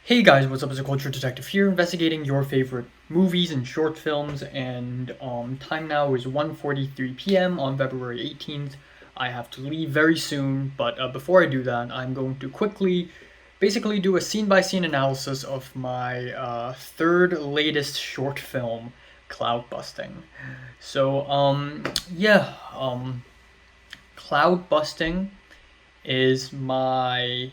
Hey guys, what's up? It's a Culture Detective here, investigating your favorite movies and short films, and time now is 1:43 p.m. on February 18th. I have to leave very soon, but before I do that, I'm going to quickly basically do a scene-by-scene analysis of my third latest short film, Cloudbusting. So, yeah, Cloudbusting is my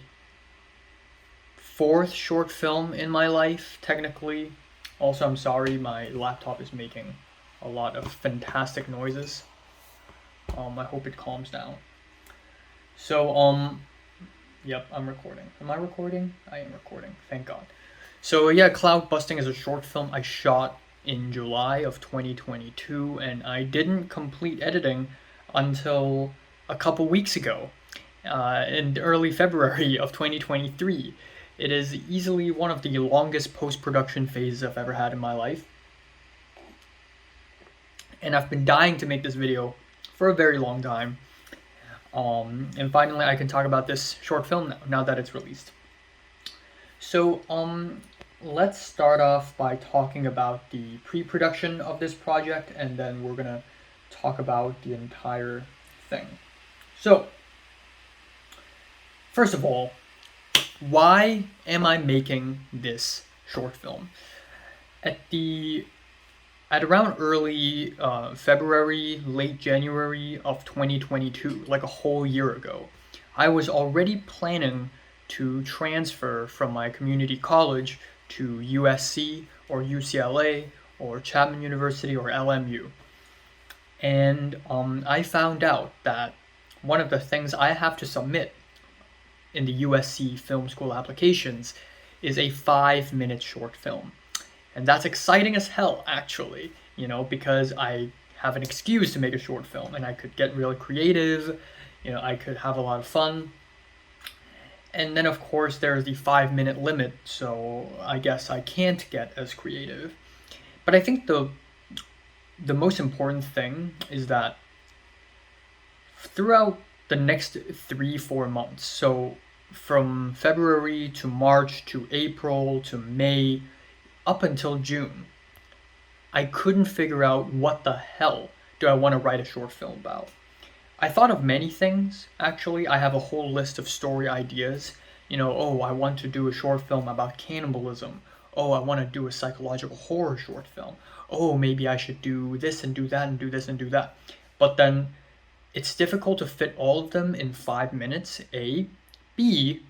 fourth short film in my life, technically. Also, I'm sorry, my laptop is making a lot of fantastic noises. I hope it calms down. So, yep, I'm recording. Am I recording? I am recording. Thank God. So, yeah, Cloud Busting is a short film I shot in July of 2022, and I didn't complete editing until a couple weeks ago, in early February of 2023. It is easily one of the longest post-production phases I've ever had in my life. And I've been dying to make this video for a very long time. And finally I can talk about this short film now that it's released. So, let's start off by talking about the pre-production of this project, and then we're gonna talk about the entire thing. So, first of all, why am I making this short film? At around early February, late January of 2022, like a whole year ago, I was already planning to transfer from my community college to USC or UCLA or Chapman University or LMU. And I found out that one of the things I have to submit in the USC Film School applications is a 5-minute short film. And that's exciting as hell, actually, because I have an excuse to make a short film and I could get really creative, I could have a lot of fun. And then, of course, there's the 5-minute limit, so I guess I can't get as creative. But I think the most important thing is that throughout the next 3-4 months, so from February to March to April to May, up until June, I couldn't figure out what the hell do I want to write a short film about. I thought of many things, actually. I have a whole list of story ideas. Oh, I want to do a short film about cannibalism. Oh, I want to do a psychological horror short film. Oh, maybe I should do this and do that and do this and do that. But then it's difficult to fit all of them in 5 minutes, A. B,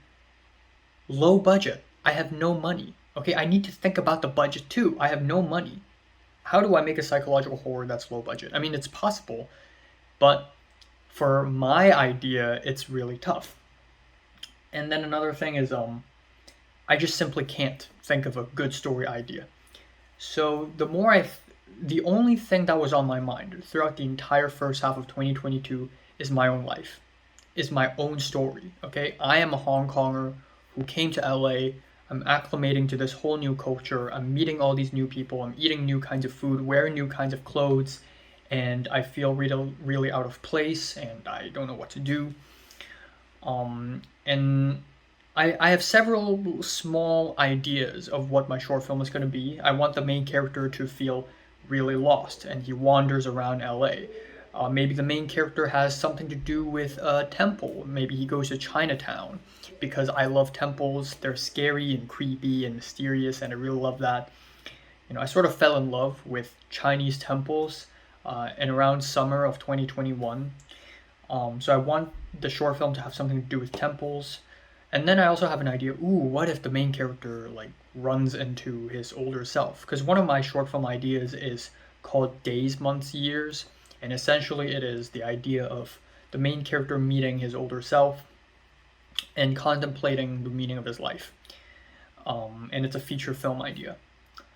low budget. I have no money. Okay, I need to think about the budget too. I have no money. How do I make a psychological horror that's low budget? I mean, it's possible, but for my idea, it's really tough. And then another thing is, I just simply can't think of a good story idea. So the only thing that was on my mind throughout the entire first half of 2022 is my own life, is my own story. Okay, I am a Hong Konger who came to LA. I'm acclimating to this whole new culture. I'm meeting all these new people. I'm eating new kinds of food, wearing new kinds of clothes, and I feel really out of place, and I don't know what to do. And I have several small ideas of what my short film is going to be. I want the main character to feel really lost, and he wanders around LA. Maybe the main character has something to do with a temple. Maybe he goes to Chinatown, because I love temples. They're scary and creepy and mysterious, and I really love that. I sort of fell in love with Chinese temples in around summer of 2021. So I want the short film to have something to do with temples. And then I also have an idea, what if the main character runs into his older self? Because one of my short film ideas is called Days, Months, Years. And essentially it is the idea of the main character meeting his older self and contemplating the meaning of his life. And it's a feature film idea.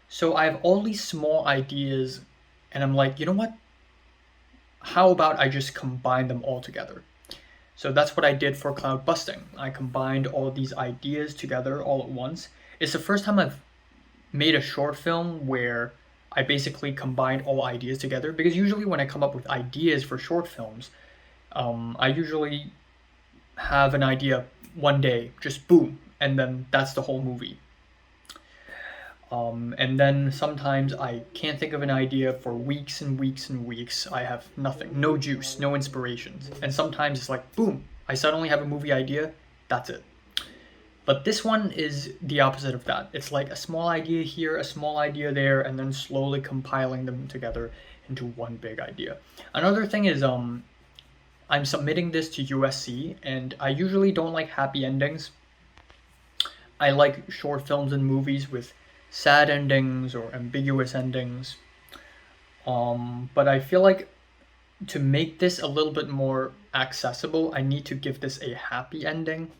So I have all these small ideas, and I'm like, you know what? How about I just combine them all together? So that's what I did for Cloud Busting. I combined all these ideas together all at once. It's the first time I've made a short film where I basically combined all ideas together, because usually when I come up with ideas for short films, I usually have an idea one day, just boom, and then that's the whole movie. And then sometimes I can't think of an idea for weeks and weeks and weeks. I have nothing, no juice, no inspirations. And sometimes it's like, boom, I suddenly have a movie idea. That's it. But this one is the opposite of that. It's like a small idea here, a small idea there, and then slowly compiling them together into one big idea. Another thing is I'm submitting this to USC, and I usually don't like happy endings. I like short films and movies with sad endings or ambiguous endings. But I feel like to make this a little bit more accessible, I need to give this a happy ending,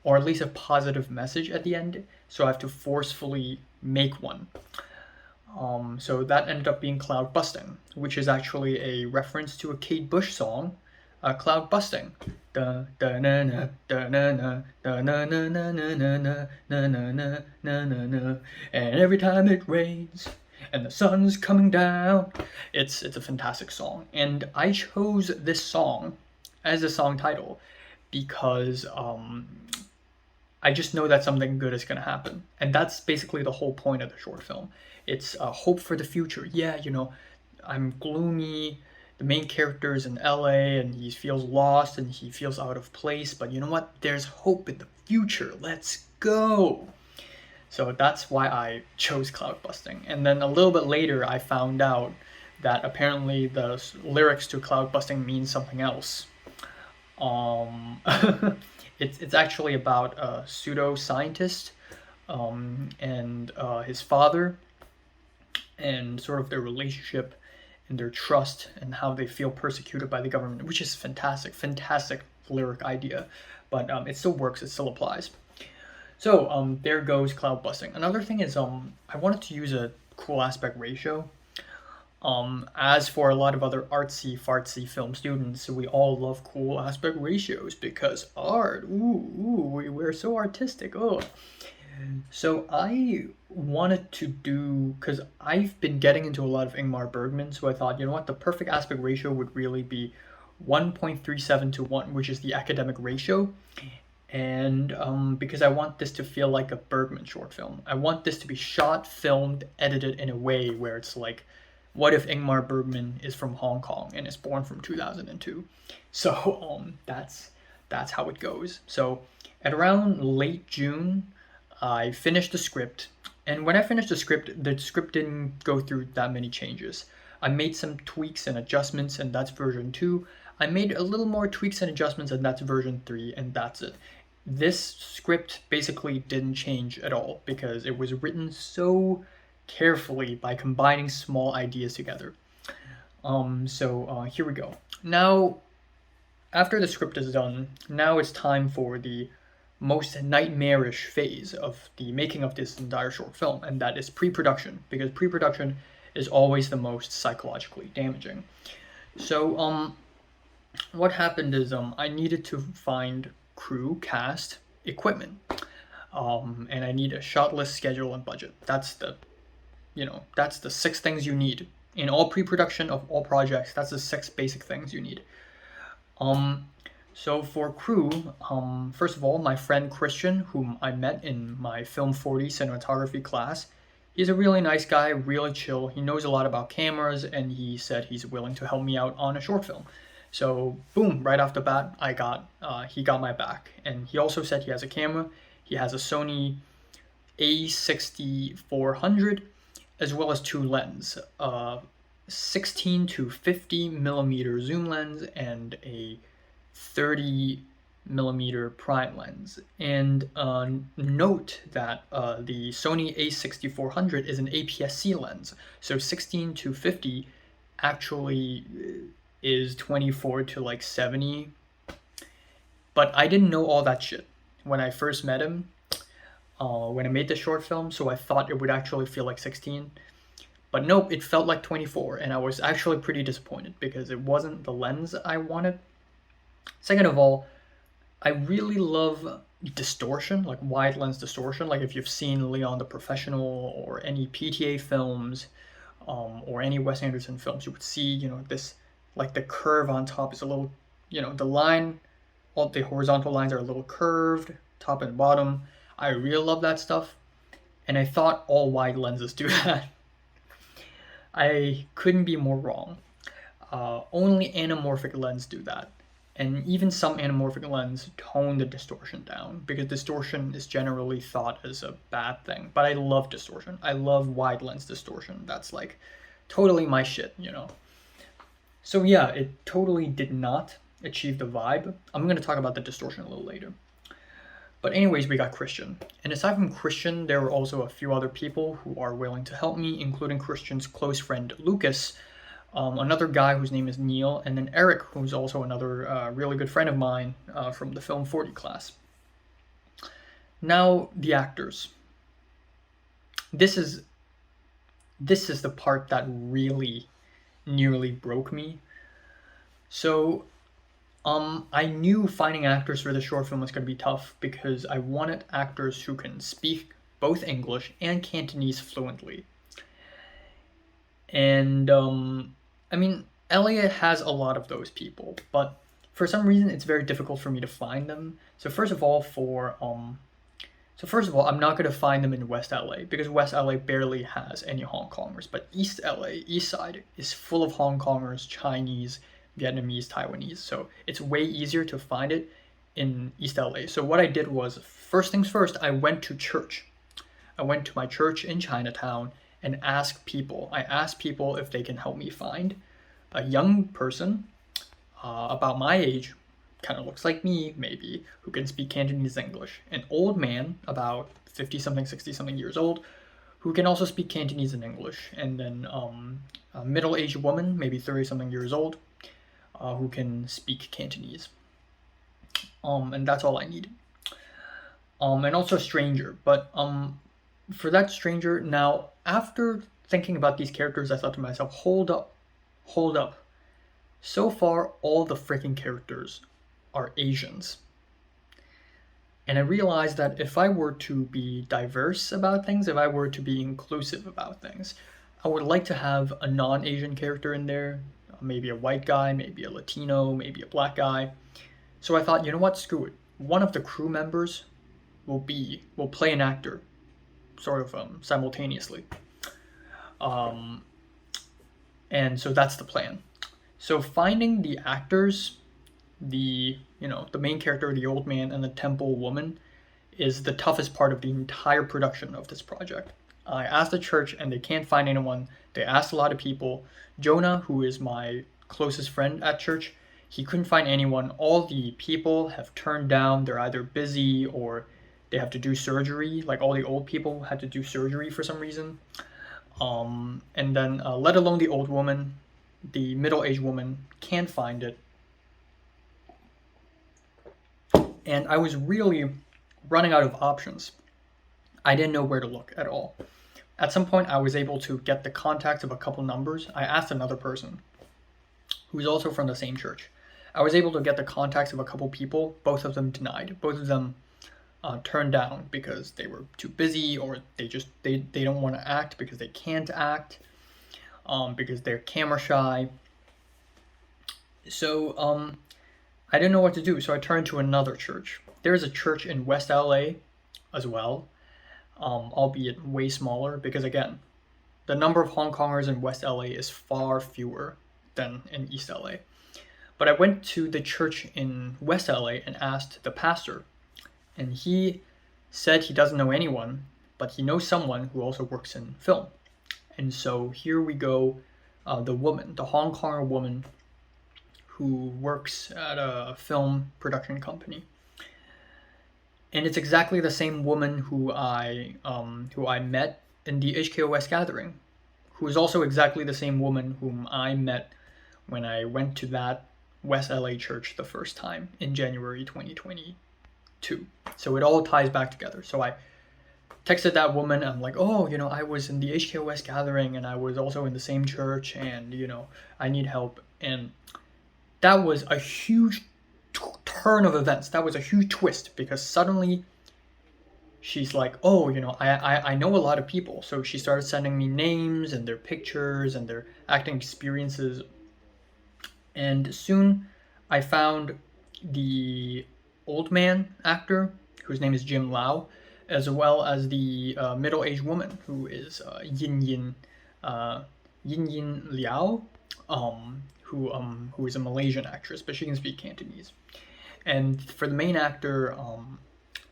or at least a positive message at the end. So I have to forcefully make one. So that ended up being Cloudbusting, which is actually a reference to a Kate Bush song, Cloudbusting. Da da na na da na na da na na na na na na na na na na na. And every time it rains and the sun's coming down, it's a fantastic song. And I chose this song as a song title because I just know that something good is gonna happen, and that's basically the whole point of the short film. It's hope for the future. Yeah, I'm gloomy. The main character is in LA and he feels lost and he feels out of place, but you know what? There's hope in the future. Let's go. So that's why I chose Cloudbusting. And then a little bit later, I found out that apparently the lyrics to Cloudbusting mean something else. It's actually about a pseudo-scientist and his father, and sort of their relationship and their trust and how they feel persecuted by the government, which is fantastic lyric idea, but it still works, it still applies. So there goes Cloudbusting. Another thing is I wanted to use a cool aspect ratio. As for a lot of other artsy fartsy film students, we all love cool aspect ratios because art, we're so artistic. Oh, so I wanted to do, because I've been getting into a lot of Ingmar Bergman, so I thought, you know what, the perfect aspect ratio would really be 1.37 to 1, which is the academic ratio. And because I want this to feel like a Bergman short film. I want this to be shot, filmed, edited in a way where it's like, what if Ingmar Bergman is from Hong Kong and is born from 2002? So that's how it goes. So at around late June, I finished the script, and when I finished the script didn't go through that many changes. I made some tweaks and adjustments, and that's version 2. I made a little more tweaks and adjustments, and that's version 3, and that's it. This script basically didn't change at all because it was written so carefully by combining small ideas together. So here we go. Now, after the script is done, now it's time for the most nightmarish phase of the making of this entire short film, and that is pre-production, because pre-production is always the most psychologically damaging. So what happened is I needed to find crew, cast, equipment, and I need a shot list, schedule, and budget. That's the 6 things you need in all pre-production of all projects. That's the 6 basic things you need. So for crew, first of all, my friend Christian, whom I met in my Film 40 cinematography class, he's a really nice guy, really chill. He knows a lot about cameras, and he said he's willing to help me out on a short film. So boom, right off the bat, he got my back. And he also said he has a camera. He has a Sony A6400, as well as 2 lenses, 16 to 50 millimeter zoom lens and a 30 millimeter prime lens. And note that the Sony A6400 is an APS-C lens, so 16 to 50 actually is 24 to like 70. But I didn't know all that shit when I first met him, when I made the short film, so I thought it would actually feel like 16. But nope, it felt like 24, and I was actually pretty disappointed because it wasn't the lens I wanted. Second of all, I really love distortion, like wide lens distortion. Like if you've seen Leon the Professional or any PTA films, or any Wes Anderson films, you would see, this, like the curve on top is a little, the line, all the horizontal lines are a little curved, top and bottom. I really love that stuff. And I thought all wide lenses do that. I couldn't be more wrong. Only anamorphic lens do that. And even some anamorphic lens tone the distortion down, because distortion is generally thought as a bad thing. But I love distortion. I love wide lens distortion. That's like totally my shit, you know. So yeah, it totally did not achieve the vibe. I'm going to talk about the distortion a little later. But anyways, we got Christian. And aside from Christian, there were also a few other people who are willing to help me, including Christian's close friend Lucas, another guy whose name is Neil, and then Eric, who's also another really good friend of mine from the Film 40 class. Now, the actors. This is the part that really nearly broke me. So, I knew finding actors for the short film was going to be tough because I wanted actors who can speak both English and Cantonese fluently. And, I mean, LA has a lot of those people, but for some reason it's very difficult for me to find them. So first of all, I'm not going to find them in West LA because West LA barely has any Hong Kongers, but East LA, East Side, is full of Hong Kongers, Chinese, Vietnamese, Taiwanese. So it's way easier to find it in East LA. So what I did was, first things first, I went to church. I went to my church in Chinatown and asked people. I asked people if they can help me find a young person about my age, kind of looks like me, maybe, who can speak Cantonese English. An old man, about 50-something, 60-something years old, who can also speak Cantonese and English. And then a middle-aged woman, maybe 30-something years old, who can speak Cantonese. And that's all I needed. And also a stranger. But for that stranger, now, after thinking about these characters, I thought to myself, hold up. So far, all the freaking characters are Asians. And I realized that if I were to be diverse about things, if I were to be inclusive about things, I would like to have a non-Asian character in there, maybe a white guy, maybe a Latino, maybe a black guy. So I thought, you know what, screw it. One of the crew members will play an actor, sort of simultaneously. And so that's the plan. So finding the actors, the main character, the old man, and the temple woman is the toughest part of the entire production of this project. I asked the church and they can't find anyone. They asked a lot of people. Jonah, who is my closest friend at church, he couldn't find anyone. All the people have turned down. They're either busy or they have to do surgery. Like all the old people had to do surgery for some reason. And then let alone the old woman, the middle-aged woman, can't find it. And I was really running out of options. I didn't know where to look at all. At some point, I was able to get the contacts of a couple numbers. I asked another person who's also from the same church. I was able to get the contacts of a couple people. Both of them denied. Both of them turned down because they were too busy, or they don't want to act because they can't act, because they're camera shy. So I didn't know what to do, so I turned to another church. There's a church in West LA as well, albeit way smaller, because again, the number of Hong Kongers in West LA is far fewer than in East LA. But I went to the church in West LA and asked the pastor, and he said he doesn't know anyone, but he knows someone who also works in film. And so here we go, the Hong Konger woman who works at a film production company. And it's exactly the same woman who I met in the HKOS gathering, who is also exactly the same woman whom I met when I went to that West LA church the first time in January 2022. So it all ties back together. So I texted that woman. I'm like, oh, I was in the HKOS gathering and I was also in the same church, and I need help. And that was a huge turn of events. That was a huge twist, because suddenly she's like, oh, I know a lot of people. So she started sending me names and their pictures and their acting experiences. And soon I found the old man actor, whose name is Jim Lau. as well as the middle-aged woman who is Yin Yin Liao, who is a Malaysian actress, but she can speak Cantonese. And for the main actor,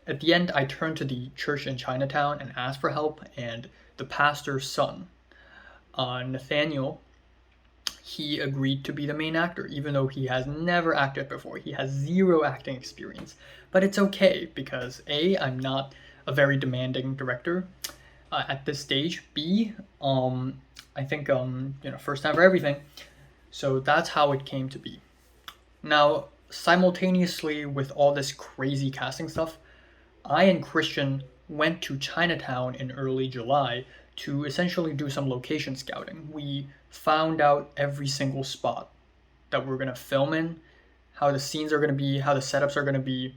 at the end, I turned to the church in Chinatown and asked for help, and the pastor's son, Nathaniel, he agreed to be the main actor, even though he has never acted before. He has zero acting experience. But it's okay, because A, I'm not a very demanding director at this stage. B, I think, first time for everything. So that's how it came to be. Now, simultaneously with all this crazy casting stuff, I and Christian went to Chinatown in early July to essentially do some location scouting. We found out every single spot that we're going to film in, how the scenes are going to be, how the setups are going to be.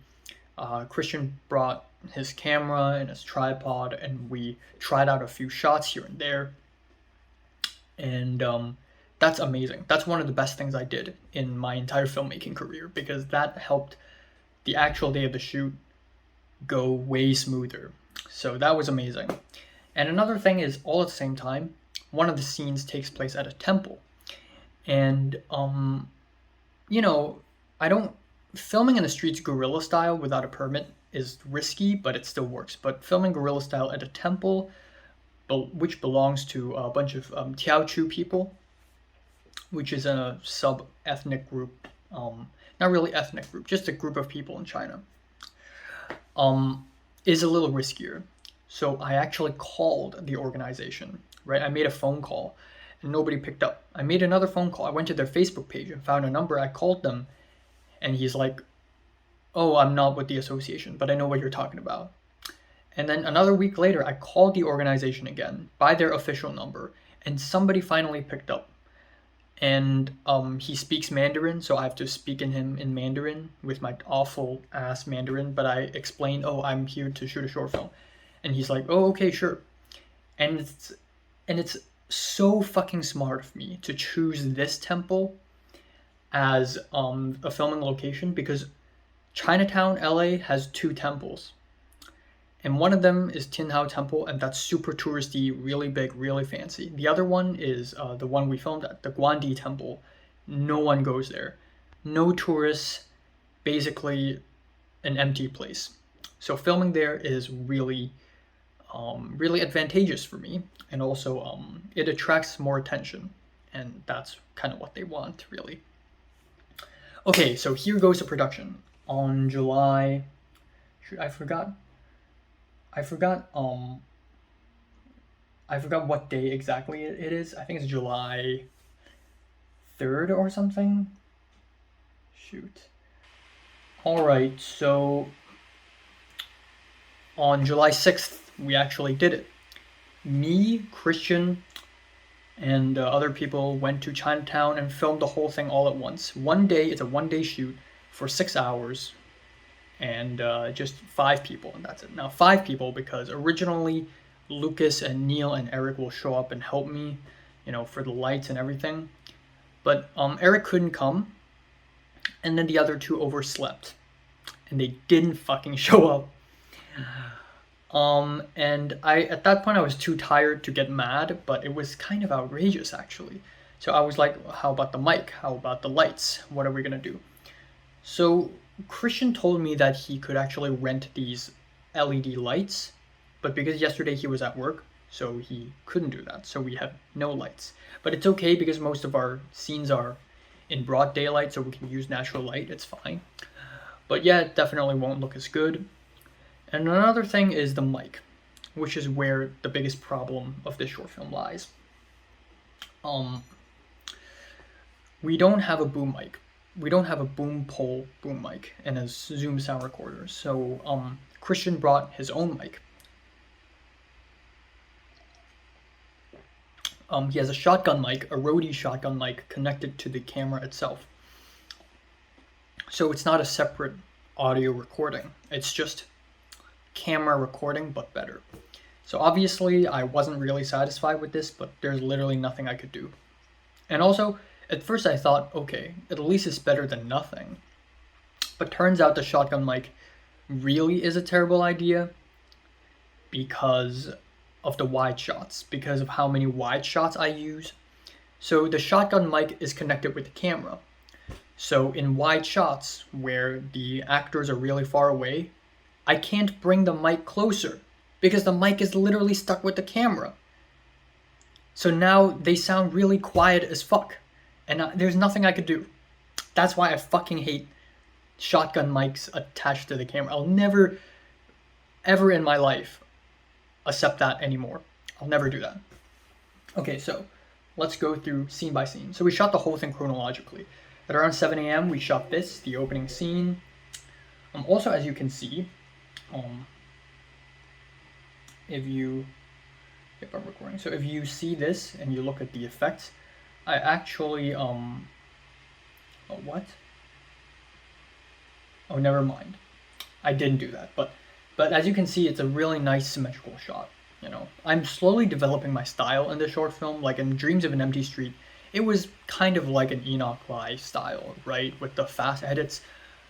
Christian brought his camera and his tripod, and we tried out a few shots here and there. And that's amazing. That's one of the best things I did in my entire filmmaking career, because that helped the actual day of the shoot go way smoother. So that was amazing. And another thing is, all at the same time, one of the scenes takes place at a temple. And, filming in the streets guerrilla style without a permit is risky, but it still works. But filming guerrilla style at a temple, which belongs to a bunch of Teochew people, which is a sub-ethnic group, not really ethnic group, just a group of people in China, is a little riskier. So I actually called the organization, right? I made a phone call and nobody picked up. I made another phone call. I went to their Facebook page and found a number. I called them and he's like, "Oh, I'm not with the association, but I know what you're talking about." And then another week later, I called the organization again by their official number, and somebody finally picked up. And he speaks Mandarin, so I have to speak in Mandarin with my awful ass Mandarin. But I explained, "Oh, I'm here to shoot a short film," and he's like, "Oh, okay, sure." And it's so fucking smart of me to choose this temple as a filming location, because Chinatown, LA has 2 temples. And one of them is Tinhao Temple, and that's super touristy, really big, really fancy. The other one is the one we filmed at, the Guandi Temple. No one goes there. No tourists, basically an empty place. So filming there is really, really advantageous for me. And also, it attracts more attention. And that's kind of what they want, really. Okay, so here goes the production. On July... I forgot what day exactly it is. I think it's July 3rd or something. Shoot. Alright, so on July 6th, we actually did it. Me, Christian, and other people went to Chinatown and filmed the whole thing all at once. It's a one-day shoot for 6 hours. And just 5 people, and that's it. Now 5 people because originally Lucas and Neil and Eric will show up and help me, for the lights and everything. But Eric couldn't come, and then the other 2 overslept, and they didn't fucking show up. And at that point I was too tired to get mad, but it was kind of outrageous actually. So I was like, how about the mic? How about the lights? What are we gonna do? So Christian told me that he could actually rent these LED lights, but because yesterday he was at work, so he couldn't do that. So we have no lights. But it's okay because most of our scenes are in broad daylight, so we can use natural light. It's fine. But yeah, it definitely won't look as good. And another thing is the mic, which is where the biggest problem of this short film lies. We don't have a boom mic. We don't have a boom pole boom mic and a Zoom sound recorder. So Christian brought his own mic. He has a shotgun mic, a Rode shotgun mic connected to the camera itself. So it's not a separate audio recording. It's just camera recording, but better. So obviously I wasn't really satisfied with this, but there's literally nothing I could do. And also, at first I thought, okay, at least it's better than nothing. But turns out the shotgun mic really is a terrible idea. because of the wide shots, because of how many wide shots I use. So the shotgun mic is connected with the camera. So in wide shots where the actors are really far away, I can't bring the mic closer because the mic is literally stuck with the camera. So now they sound really quiet as fuck, and there's nothing I could do. That's why I fucking hate shotgun mics attached to the camera. I'll never, ever in my life accept that anymore. I'll never do that. Okay, so let's go through scene by scene. So we shot the whole thing chronologically. At around 7 a.m. we shot this, the opening scene. Also, as you can see, if I'm recording, so if you see this and you look at the effects, I actually what? Oh, never mind. I didn't do that, but as you can see, it's a really nice symmetrical shot. You know, I'm slowly developing my style in this short film. Like in Dreams of an Empty Street, it was kind of like an ENOCH LAI style, right? With the fast edits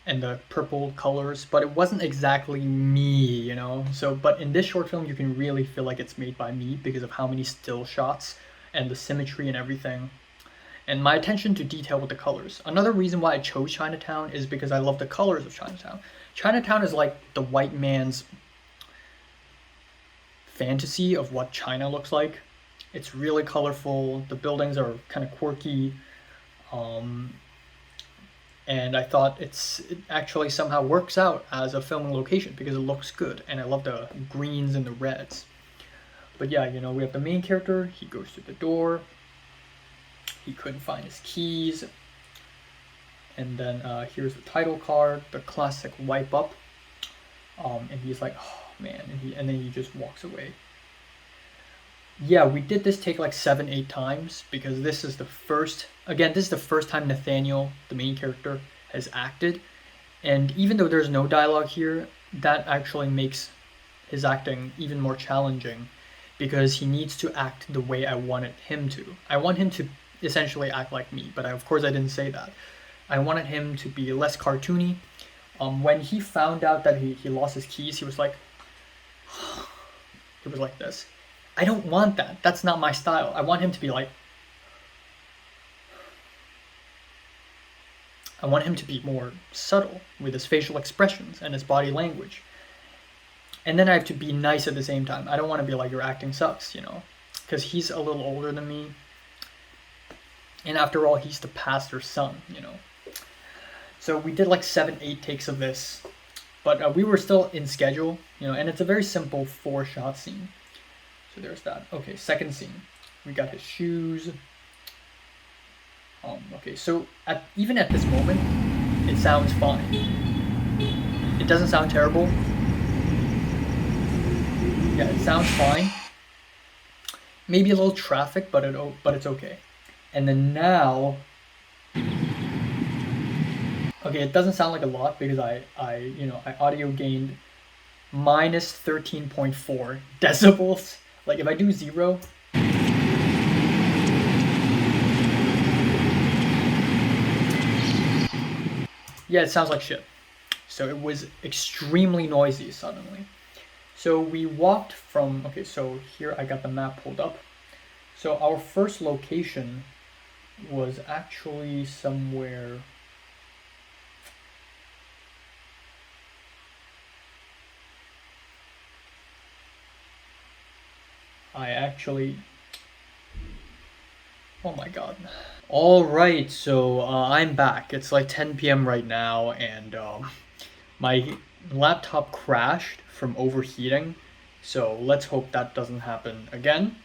and the purple colors, but it wasn't exactly me, you know? So, but in this short film, you can really feel like it's made by me because of how many still shots and the symmetry and everything. And my attention to detail with the colors. Another reason why I chose Chinatown is because I love the colors of Chinatown. Chinatown is like the white man's fantasy of what China looks like. It's really colorful. The buildings are kind of quirky. And I thought it actually somehow works out as a filming location because it looks good. And I love the greens and the reds. But yeah, you know, we have the main character. He goes through the door. He couldn't find his keys. And then here's the title card, the classic wipe up. And he's like, oh man, and then he just walks away. Yeah, we did this take like 7-8 times because this is the first time Nathaniel, the main character, has acted. And even though there's no dialogue here, that actually makes his acting even more challenging because he needs to act the way I wanted him to. I want him to essentially act like me, but of course I didn't say that. I wanted him to be less cartoony. When he found out that he lost his keys, he was like, it was like this. I don't want that. That's not my style. I want him to be like, I want him to be more subtle with his facial expressions and his body language. And then I have to be nice at the same time. I don't want to be like, your acting sucks, you know, because he's a little older than me. And after all, he's the pastor's son, you know. So we did like 7-8 takes of this, but we were still in schedule, you know, and it's a very simple 4-shot scene. So there's that. Okay, second scene. We got his shoes. Okay, so even at this moment, it sounds fine. It doesn't sound terrible. Yeah, it sounds fine. Maybe a little traffic, but it's okay. And then now, okay, it doesn't sound like a lot because I audio gained minus 13.4 decibels. Like if I do 0, yeah, it sounds like shit. So it was extremely noisy suddenly. So we walked from, okay, so here I got the map pulled up. So our first location was actually somewhere, oh my god. Alright, so I'm back. It's like 10 p.m. right now, and my laptop crashed from overheating, so let's hope that doesn't happen again.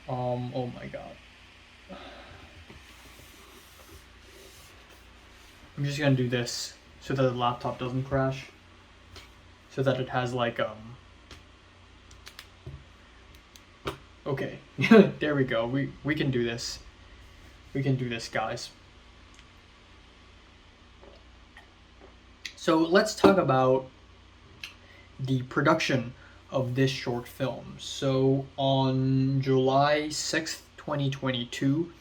Oh my god. I'm just gonna do this so that the laptop doesn't crash, so that it has like okay. There we go. We can do this. We can do this, guys. So let's talk about the production of this short film. So on July 6th, 2022,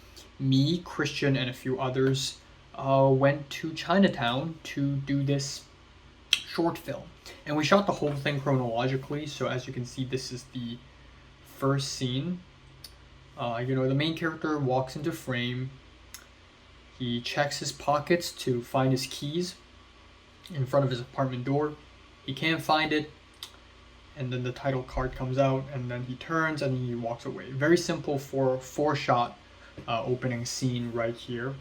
me, Christian, and a few others went to Chinatown to do this short film. And we shot the whole thing chronologically, so as you can see, this is the first scene. The main character walks into frame. He checks his pockets to find his keys in front of his apartment door. He can't find it, and then the title card comes out, and then he turns and he walks away. Very simple for four-shot opening scene right here.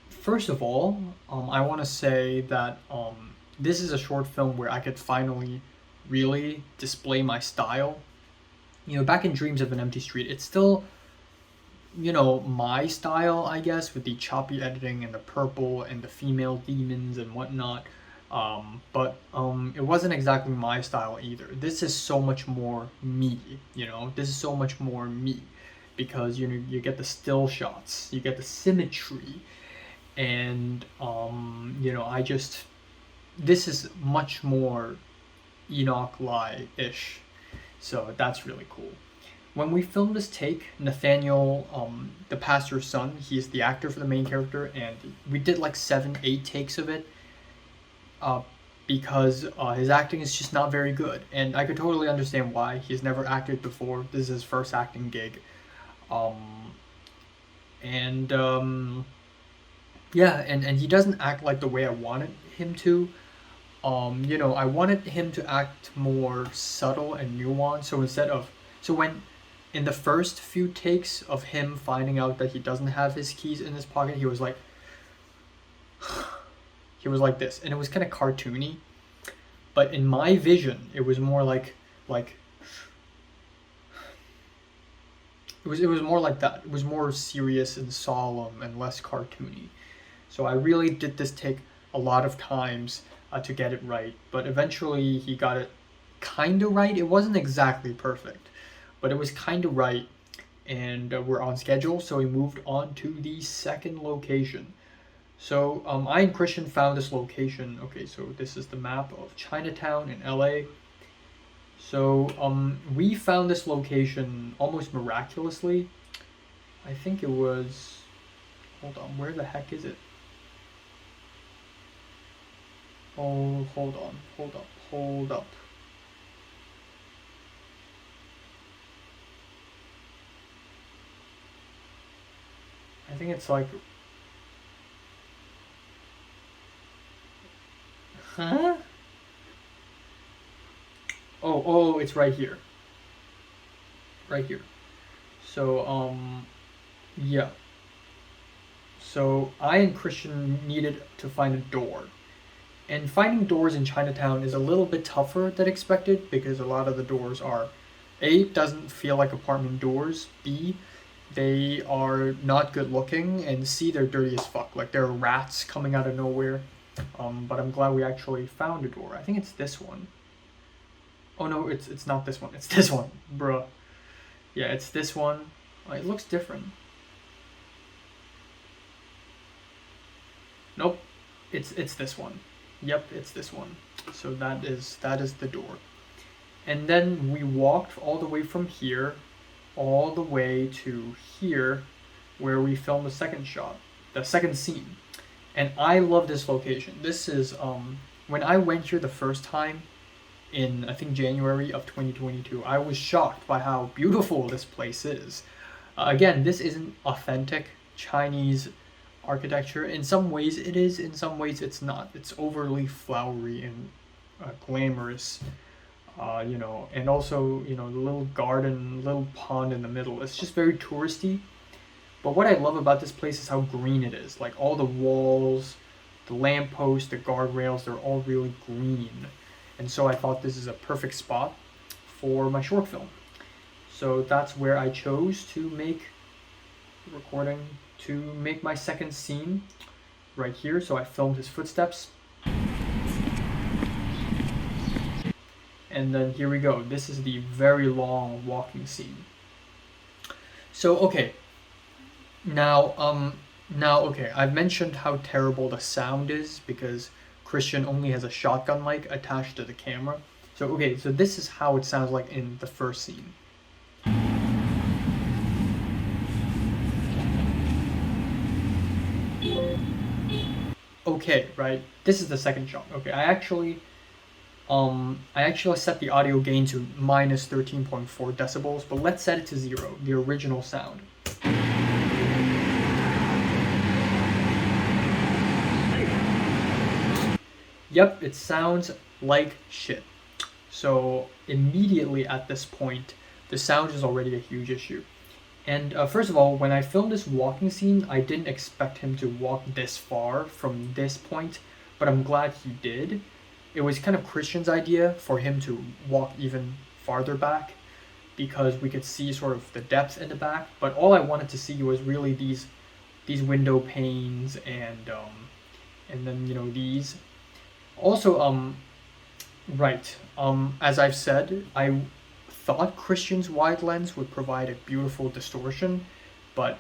First of all, I want to say that this is a short film where I could finally really display my style. Back in Dreams of an Empty Street, it's still, my style, I guess, with the choppy editing and the purple and the female demons and whatnot. But it wasn't exactly my style either. This is so much more me, This is so much more me because, you get the still shots, you get the symmetry, and, this is much more ENOCH LAI-ish. So that's really cool. When we filmed this take, Nathaniel, the pastor's son, he's the actor for the main character, and we did like 7-8 takes of it because his acting is just not very good. And I could totally understand why. He's never acted before. This is his first acting gig. Yeah, and he doesn't act like the way I wanted him to. I wanted him to act more subtle and nuanced. So when in the first few takes of him finding out that he doesn't have his keys in his pocket, he was like this, and it was kind of cartoony. But in my vision, it was more like it was more like that. It was more serious and solemn and less cartoony. So I really did this take a lot of times to get it right, but eventually he got it kind of right. It wasn't exactly perfect, but it was kind of right, and we're on schedule, so we moved on to the second location. So I and Christian found this location. Okay, so this is the map of Chinatown in LA. So we found this location almost miraculously. I think it was, hold on, where the heck is it? Oh, hold up. I think it's like, huh? Oh, it's right here. Right here. So, yeah. So I and Christian needed to find a door. And finding doors in Chinatown is a little bit tougher than expected because a lot of the doors are, A, doesn't feel like apartment doors, B, they are not good looking, and C, they're dirty as fuck. Like there are rats coming out of nowhere. But I'm glad we actually found a door. I think it's this one. Oh no, it's not this one. It's this one, bruh. Yeah, it's this one. It looks different. Nope, it's this one. Yep, it's this one. So that is the door. And then we walked all the way from here, all the way to here, where we filmed the second shot, the second scene. And I love this location. This is when I went here the first time in, I think, January of 2022, I was shocked by how beautiful this place is. Again, this isn't authentic Chinese architecture. In some ways it is, in some ways it's not. It's overly flowery and glamorous, and also, the little garden, little pond in the middle. It's just very touristy. But what I love about this place is how green it is. Like all the walls, the lampposts, the guardrails, they're all really green. And so I thought this is a perfect spot for my short film. So that's where I chose to make the recording, to make my second scene right here. So I filmed his footsteps. And then here we go. This is the very long walking scene. So, okay. Now, okay, I've mentioned how terrible the sound is because Christian only has a shotgun mic attached to the camera. So, okay, so this is how it sounds like in the first scene. okay, right? This is the second shot. Okay, I actually set the audio gain to minus 13.4 decibels, but let's set it to 0, the original sound. Yep, it sounds like shit. So immediately at this point, the sound is already a huge issue. And first of all, when I filmed this walking scene, I didn't expect him to walk this far from this point, but I'm glad he did. It was kind of Christian's idea for him to walk even farther back because we could see sort of the depth in the back. But all I wanted to see was really these window panes and then these. Also, right. As I've said, I thought Christian's wide lens would provide a beautiful distortion, but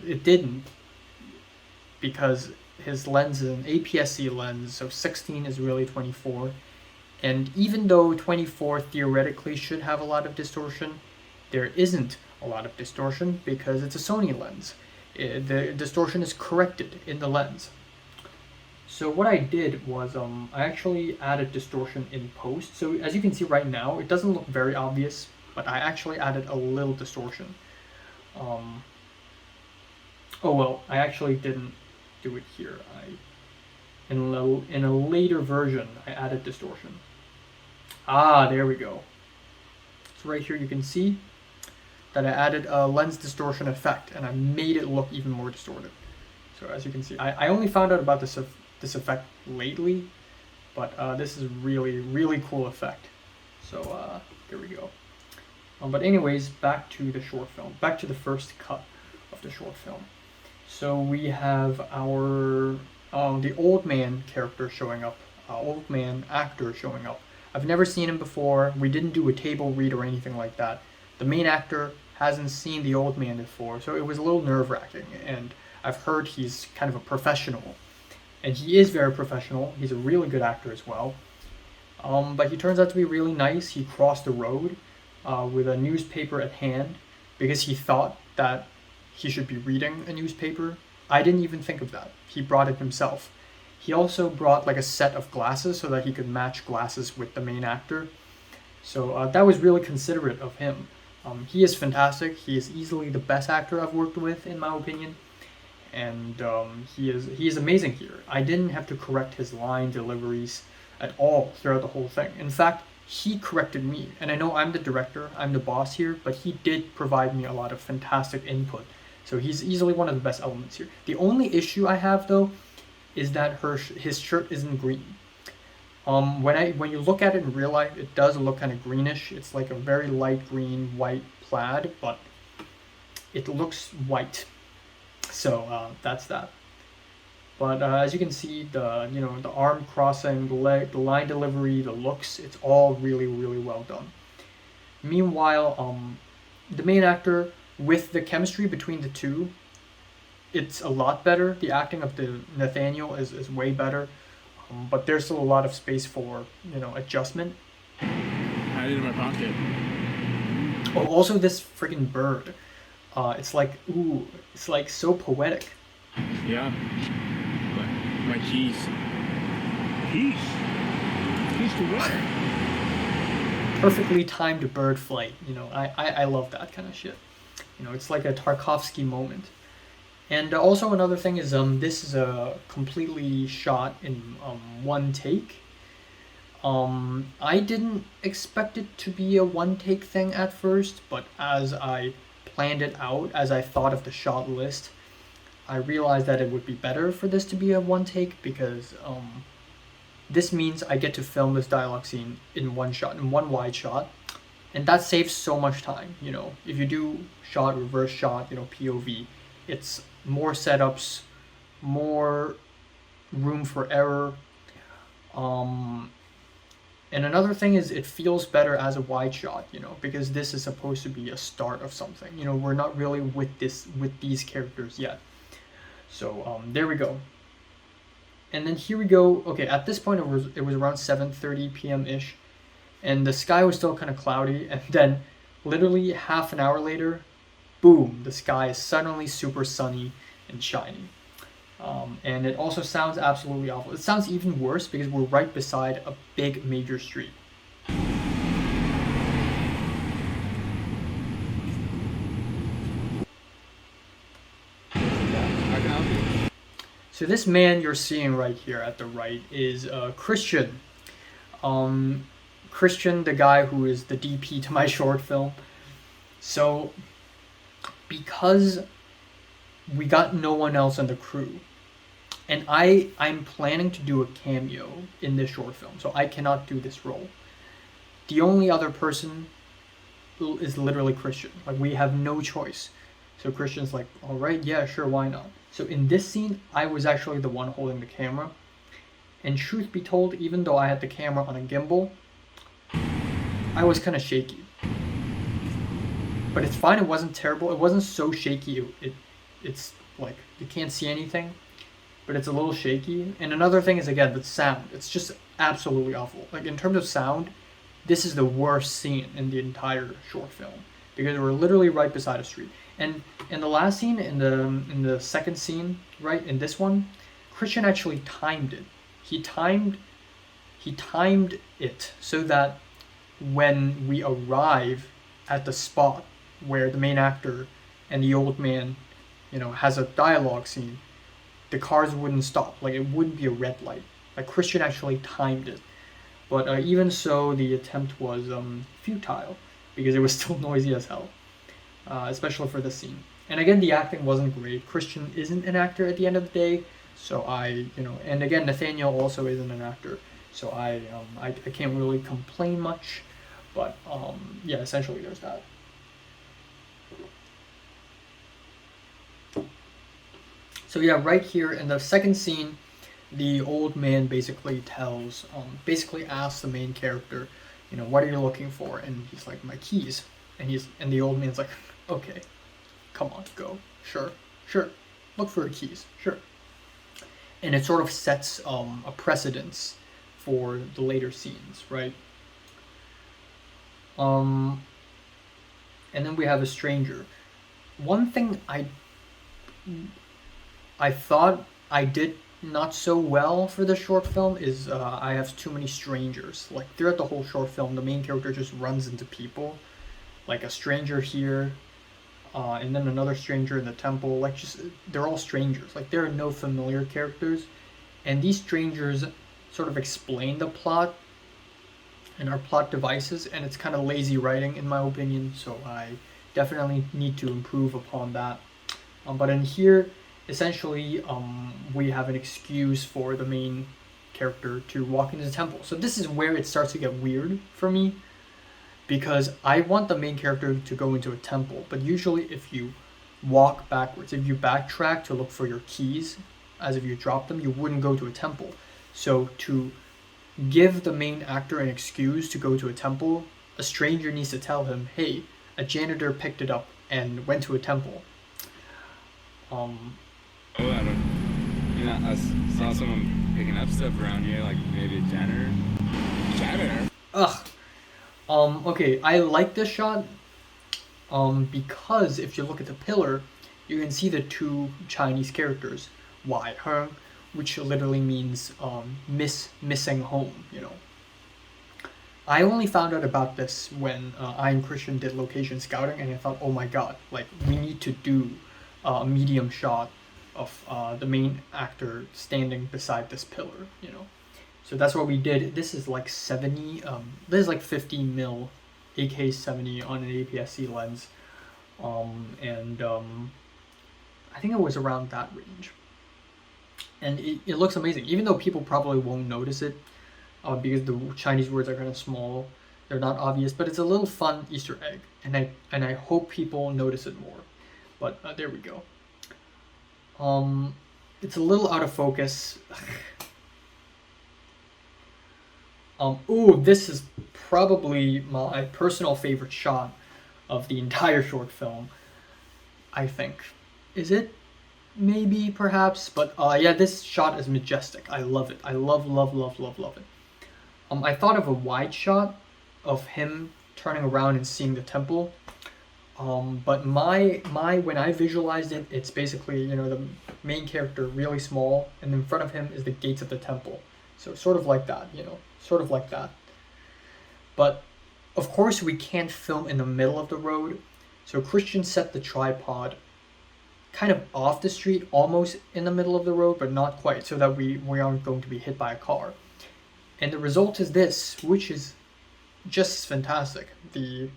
it didn't because his lens is an APS-C lens, so 16 is really 24. And even though 24 theoretically should have a lot of distortion, there isn't a lot of distortion because it's a Sony lens. The distortion is corrected in the lens. So what I did was I actually added distortion in post. So as you can see right now, it doesn't look very obvious, but I actually added a little distortion. Oh well, I actually didn't do it here. In a later version, I added distortion. Ah, there we go. So right here you can see that I added a lens distortion effect, and I made it look even more distorted. So as you can see, I only found out about this effect lately, but this is really cool effect. So there we go. But anyways, back to the short film, back to the first cut of the short film. So we have our the old man character showing up, old man actor showing up. I've never seen him before. We didn't do a table read or anything like that. The main actor hasn't seen the old man before, so it was a little nerve-wracking. And I've heard he's kind of a professional, and he is very professional. He's a really good actor as well. But he turns out to be really nice. He crossed the road with a newspaper at hand because he thought that he should be reading a newspaper. I didn't even think of that. He brought it himself. He also brought like a set of glasses so that he could match glasses with the main actor. So that was really considerate of him. He is fantastic. He is easily the best actor I've worked with, in my opinion. And he is amazing here. I didn't have to correct his line deliveries at all throughout the whole thing. In fact, he corrected me. And I know I'm the director, I'm the boss here, but he did provide me a lot of fantastic input. So he's easily one of the best elements here. The only issue I have, though, is that his shirt isn't green. When you look at it in real life, it does look kind of greenish. It's like a very light green, white plaid, but it looks white. So that's that. But as you can see, the arm crossing, the line delivery, the looks, it's all really well done. Meanwhile, the main actor, with the chemistry between the two, it's a lot better. The acting of the Nathaniel is way better, but there's still a lot of space for adjustment. I had it in my pocket. Oh, also this freaking bird. It's like it's like so poetic. Yeah. My keys. Keys to what? Perfectly timed bird flight. I love that kind of shit. It's like a Tarkovsky moment. And also another thing is this is a completely shot in one take. I didn't expect it to be a one take thing at first, but as I planned it out, as I thought of the shot list, I realized that it would be better for this to be a one take because this means I get to film this dialogue scene in one shot, in one wide shot, and that saves so much time. If you do shot, reverse shot, POV, it's more setups, more room for error. And another thing is it feels better as a wide shot, because this is supposed to be a start of something. We're not really with these characters yet. So there we go. And then here we go. Okay, at this point it was around 7:30 p.m. ish, and the sky was still kind of cloudy. And then, literally half an hour later, boom! The sky is suddenly super sunny and shiny. And it also sounds absolutely awful. It sounds even worse because we're right beside a big major street. I can help you. So this man you're seeing right here at the right is Christian. Christian, the guy who is the DP to my short film. So because we got no one else in the crew, and I'm planning to do a cameo in this short film, so I cannot do this role. The only other person is literally Christian. Like, we have no choice. So Christian's like, all right, yeah, sure, why not? So in this scene, I was actually the one holding the camera. And truth be told, even though I had the camera on a gimbal, I was kind of shaky. But it's fine, it wasn't terrible. It wasn't so shaky, it's like, you can't see anything, but it's a little shaky. And another thing is, again, the sound. It's just absolutely awful. Like, in terms of sound, this is the worst scene in the entire short film because we're literally right beside a street. And in the last scene, in the second scene, right, in this one, Christian actually timed it. He timed it so that when we arrive at the spot where the main actor and the old man, has a dialogue scene, the cars wouldn't stop. Like, it wouldn't be a red light. Like, Christian actually timed it. But even so, the attempt was futile because it was still noisy as hell, especially for this scene. And again, the acting wasn't great. Christian isn't an actor at the end of the day, so and again, Nathaniel also isn't an actor, so I can't really complain much. But yeah, essentially there's that. So yeah, right here in the second scene, the old man basically asks the main character, what are you looking for? And he's like, my keys. And the old man's like, okay, come on, go, sure, look for your keys, sure. And it sort of sets a precedence for the later scenes, right? And then we have a stranger. One thing I thought I did not so well for the short film is I have too many strangers. Like, throughout the whole short film, the main character just runs into people, like a stranger here, and then another stranger in the temple. Like, just, they're all strangers. Like, there are no familiar characters, and these strangers sort of explain the plot and our plot devices, and it's kind of lazy writing in my opinion. So I definitely need to improve upon that. But in here, essentially, we have an excuse for the main character to walk into the temple. So this is where it starts to get weird for me, because I want the main character to go into a temple, but usually if you walk backwards, if you backtrack to look for your keys, as if you dropped them, you wouldn't go to a temple. So to give the main actor an excuse to go to a temple, a stranger needs to tell him, hey, a janitor picked it up and went to a temple. I saw someone picking up stuff around here, like maybe a janitor. Janitor? Okay, I like this shot, because if you look at the pillar, you can see the two Chinese characters, Wai Heng, which literally means missing home, I only found out about this when I and Christian did location scouting, and I thought, oh my god, like, we need to do a medium shot of the main actor standing beside this pillar, So that's what we did. This is like 70, this is like 50 mil AK-70 on an APS-C lens. I think it was around that range. And it looks amazing, even though people probably won't notice it, because the Chinese words are kind of small. They're not obvious, but it's a little fun Easter egg, and I hope people notice it more. But there we go. It's a little out of focus. Ooh, this is probably my personal favorite shot of the entire short film, I think. Is it? Maybe, perhaps, but yeah, this shot is majestic. I love it. I love it. I thought of a wide shot of him turning around and seeing the temple. But my when I visualized it, it's basically, you know, the main character really small, and in front of him is the gates of the temple. So sort of like that, you know, sort of like that. But of course we can't film in the middle of the road. So Christian set the tripod kind of off the street, almost in the middle of the road, but not quite, so that we aren't going to be hit by a car. And the result is this, which is just fantastic. The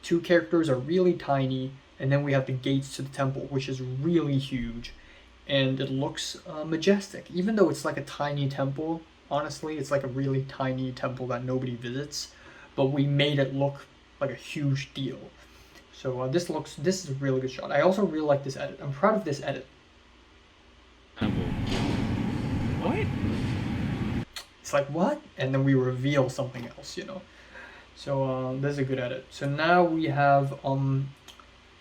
two characters are really tiny, and then we have the gates to the temple, which is really huge, and it looks majestic. Even though it's like a tiny temple, honestly, it's like a really tiny temple that nobody visits, but we made it look like a huge deal. So this is a really good shot. I also really like this edit. I'm proud of this edit. Temple. What? It's like, what? And then we reveal something else, you know. So this is a good edit. So now we have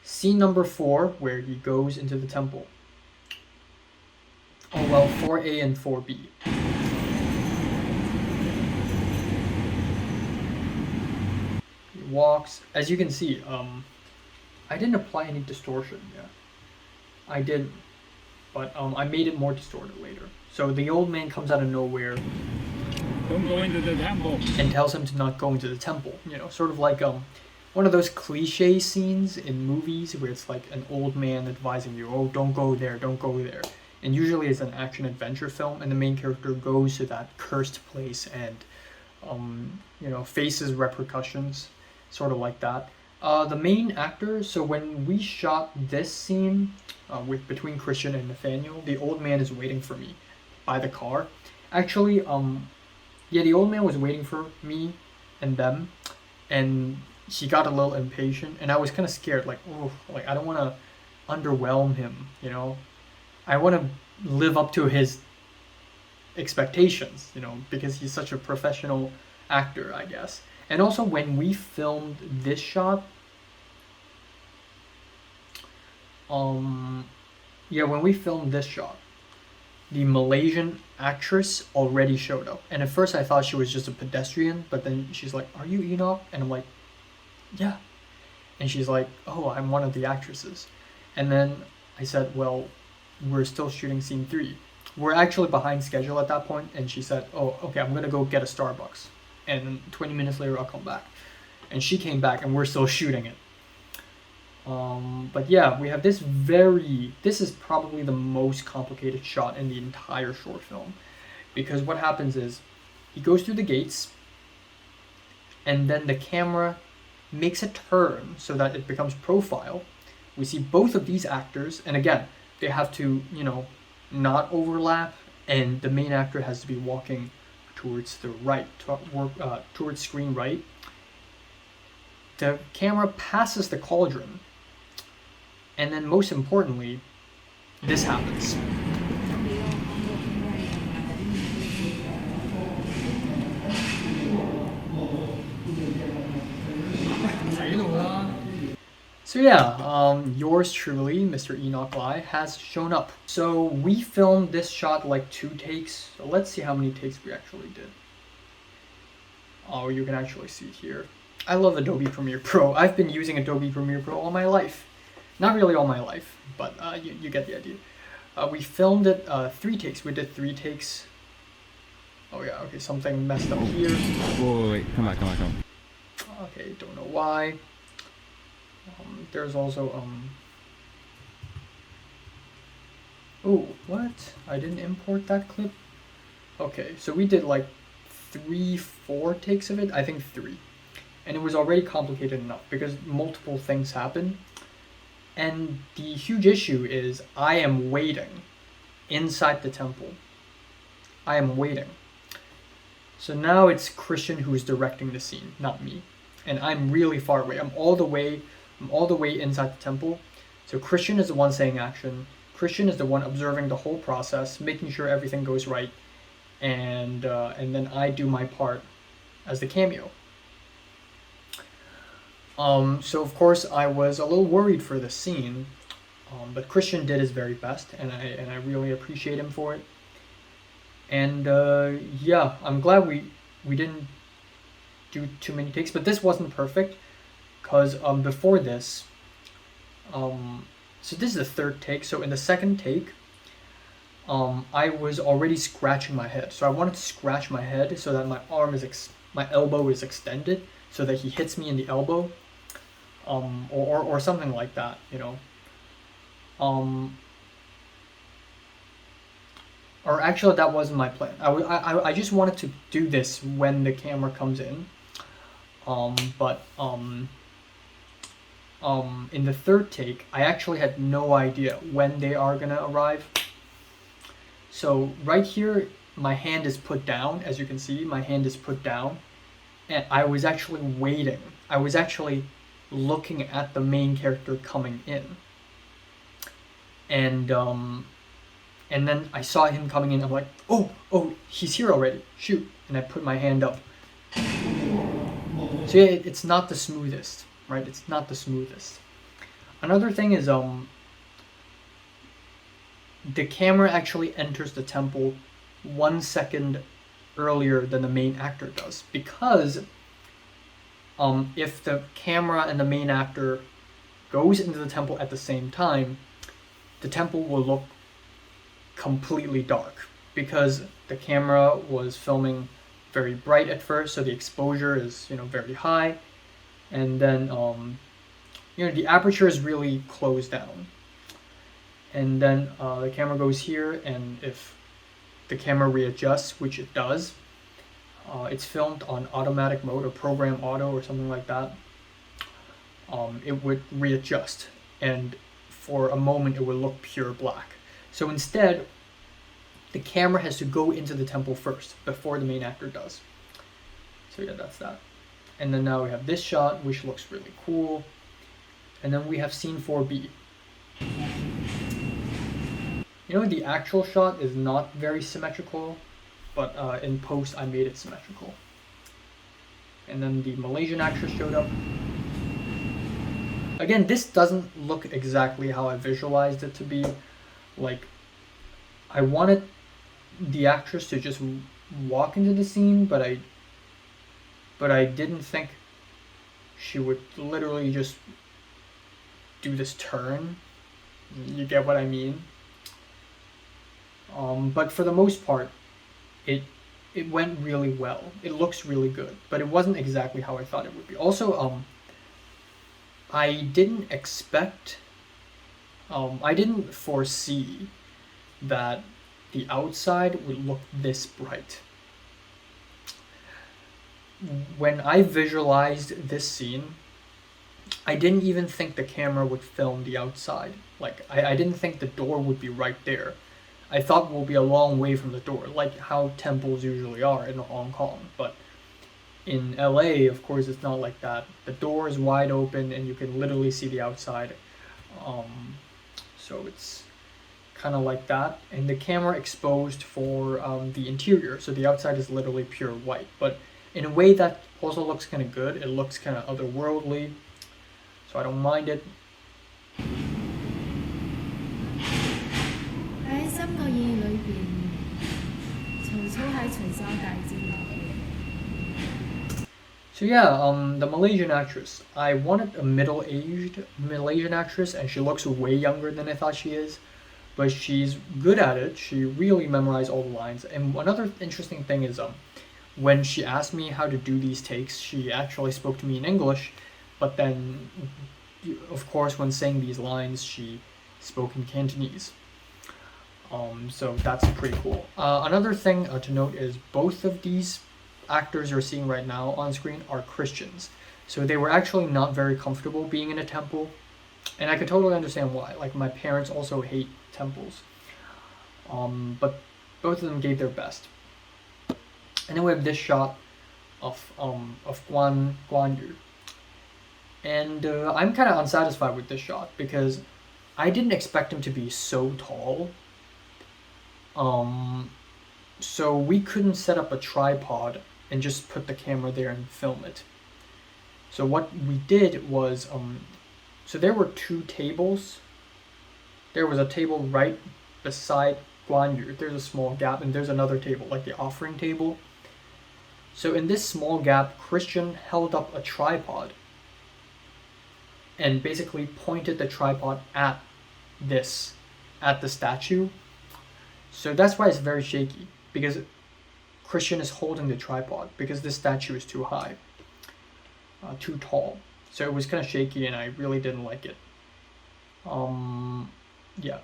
scene number 4, where he goes into the temple. Oh well, 4A and 4B. He walks. As you can see, I didn't apply any distortion. Yeah, I didn't, but I made it more distorted later. So the old man comes out of nowhere. Don't go into the temple. And tells him to not go into the temple. You know, sort of like one of those cliche scenes in movies where it's like an old man advising you, oh, don't go there, don't go there. And usually it's an action adventure film, and the main character goes to that cursed place and you know, faces repercussions, sort of like that. The main actor, so when we shot this scene between Christian and Nathaniel, the old man is waiting for me by the car. Actually, yeah, the old man was waiting for me and them, and he got a little impatient, and I was kind of scared, like, oh, like I don't want to underwhelm him, you know. I want to live up to his expectations, you know, because he's such a professional actor, I guess. And also, when we filmed this shot, yeah, when we filmed this shot, the Malaysian actress already showed up. And at first I thought she was just a pedestrian, but then she's like, are you Enoch? And I'm like, yeah. And she's like, oh, I'm one of the actresses. And then I said, well, we're still shooting scene 3. We're actually behind schedule at that point. And she said, oh, okay, I'm going to go get a Starbucks. And 20 minutes later, I'll come back. And she came back, and we're still shooting it. But yeah, we have this is probably the most complicated shot in the entire short film. Because what happens is, he goes through the gates, and then the camera makes a turn so that it becomes profile. We see both of these actors, and again, they have to, you know, not overlap, and the main actor has to be walking towards the right, towards screen right. The camera passes the cauldron, and then most importantly, this happens. So yeah, yours truly, Mr. Enoch Lai, has shown up. So we filmed this shot like 2 takes. So let's see how many takes we actually did. Oh, you can actually see it here. I love Adobe Premiere Pro. I've been using Adobe Premiere Pro all my life. Not really all my life, but you get the idea. We filmed it 3 takes. We did 3 takes. Oh yeah, okay, something messed up here. Whoa, wait, come back. Okay, don't know why. There's also oh, what? I didn't import that clip? Okay, so we did like 3-4 takes of it. I think 3. And it was already complicated enough because multiple things happen. And the huge issue is I am waiting inside the temple. I am waiting. So now it's Christian who's directing the scene, not me. And I'm really far away. I'm all the way inside the temple. So Christian is the one saying action. Christian is the one observing the whole process, making sure everything goes right. And then I do my part as the cameo. So of course I was a little worried for the scene, but Christian did his very best, and I really appreciate him for it. And yeah, I'm glad we didn't do too many takes, but this wasn't perfect, because before this, So this is the third take. So in the second take, I was already scratching my head. So I wanted to scratch my head so that my elbow is extended, so that he hits me in the elbow, or something like that, you know. Or actually, that wasn't my plan. I just wanted to do this when the camera comes in. But in the third take, I actually had no idea when they are gonna arrive. So right here, my hand is put down. As you can see, my hand is put down, and I was actually waiting. I was actually looking at the main character coming in, and then I saw him coming in. I'm like, oh, he's here already. Shoot! And I put my hand up. So yeah, it's not the smoothest, right? It's not the smoothest. Another thing is the camera actually enters the temple 1 second earlier than the main actor does, because if the camera and the main actor goes into the temple at the same time, the temple will look completely dark, because the camera was filming very bright at first, so the exposure is, you know, very high, and then you know, the aperture is really closed down, and then the camera goes here, and if the camera readjusts, which it does, it's filmed on automatic mode or program auto or something like that, it would readjust, and for a moment it would look pure black. So instead, the camera has to go into the temple first before the main actor does. So yeah, that's that. And then now we have this shot, which looks really cool. And then we have scene 4B. You know, the actual shot is not very symmetrical, but in post I made it symmetrical. And then the Malaysian actress showed up. Again, this doesn't look exactly how I visualized it to be. Like, I wanted the actress to just walk into the scene, but I didn't think she would literally just do this turn. You get what I mean? But for the most part, it went really well. It looks really good, but it wasn't exactly how I thought it would be. Also, I didn't expect, I didn't foresee that the outside would look this bright. When I visualized this scene, I didn't even think the camera would film the outside. Like, I didn't think the door would be right there. I thought we'll be a long way from the door, like how temples usually are in Hong Kong. But in LA, of course, it's not like that. The door is wide open and you can literally see the outside. So it's kind of like that. And the camera exposed for the interior, so the outside is literally pure white. But in a way that also looks kind of good. It looks kind of otherworldly, so I don't mind it. So yeah, the Malaysian actress. I wanted a middle-aged Malaysian actress, and she looks way younger than I thought she is, but she's good at it. She really memorized all the lines. And another interesting thing is, when she asked me how to do these takes, she actually spoke to me in English, but then, of course, when saying these lines, she spoke in Cantonese. So that's pretty cool. Another thing to note is both of these actors you're seeing right now on screen are Christians. So they were actually not very comfortable being in a temple, and I could totally understand why. Like, my parents also hate temples. But both of them gave their best. And then we have this shot of Guan Yu. And I'm kind of unsatisfied with this shot because I didn't expect him to be so tall. So we couldn't set up a tripod and just put the camera there and film it. So what we did was, so there were two tables. There was a table right beside Guan Yu. There's a small gap, and there's another table, like the offering table. So in this small gap, Christian held up a tripod. and basically pointed the tripod at the statue. So that's why it's very shaky, because Christian is holding the tripod because this statue is too high, too tall. So it was kind of shaky, and I really didn't like it. Yeah,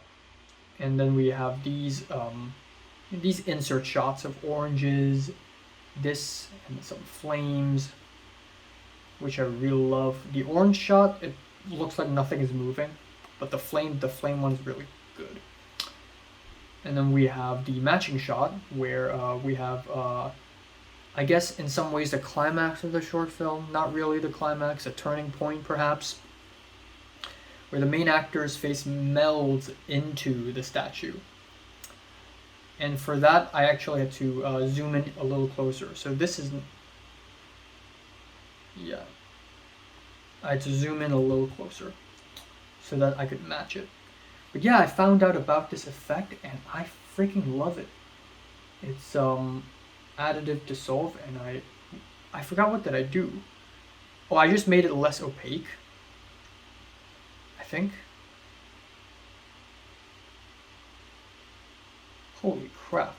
and then we have these insert shots of oranges, this, and some flames, which I really love. The orange shot, it looks like nothing is moving, but the flame one's really good. And then we have the matching shot where we have, I guess in some ways, the climax of the short film. Not really the climax, a turning point perhaps, where the main actor's face melds into the statue. And for that, I actually had to zoom in a little closer. So this is, yeah, I had to zoom in a little closer so that I could match it. But yeah, I found out about this effect and I freaking love it. It's additive dissolve, and I forgot what did I do. Oh, I just made it less opaque, I think. Holy crap.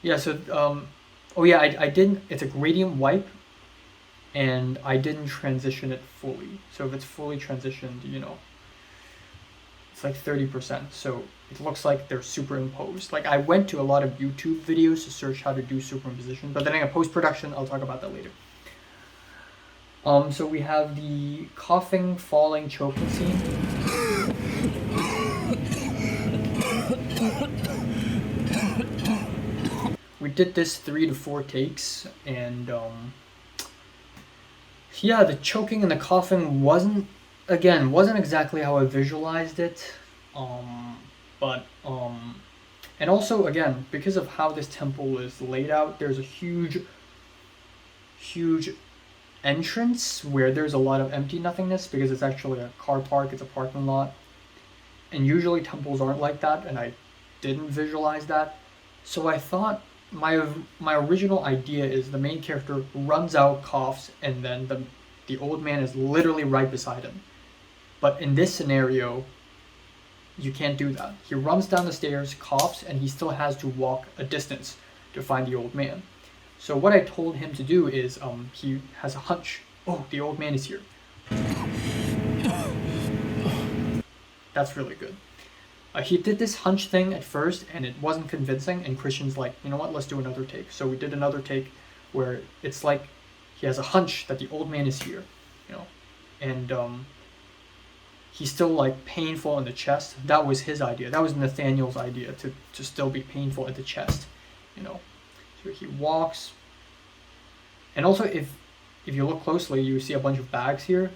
Yeah, so oh yeah, I didn't, it's a gradient wipe, and I didn't transition it fully. So if it's fully transitioned, you know, it's like 30%. So it looks like they're superimposed. Like I went to a lot of YouTube videos to search how to do superimposition, but then in post-production, I'll talk about that later. So we have the coughing, falling, choking scene. We did this 3 to 4 takes, and yeah, the choking and the coughing wasn't exactly how I visualized it, but and also again, because of how this temple is laid out, there's a huge entrance where there's a lot of empty nothingness because it's actually a car park, it's a parking lot, and usually temples aren't like that, and I didn't visualize that. So I thought my original idea is the main character runs out, coughs, and then the old man is literally right beside him. But in this scenario, you can't do that. He runs down the stairs, coughs, and he still has to walk a distance to find the old man. So what I told him to do is he has a hunch. Oh, the old man is here. That's really good. He did this hunch thing at first, and it wasn't convincing, and Christian's like, you know what, let's do another take. So we did another take where it's like he has a hunch that the old man is here, you know, and he's still like painful in the chest. That was his idea. That was Nathaniel's idea, to still be painful at the chest, you know. So he walks, and also if you look closely, you see a bunch of bags here.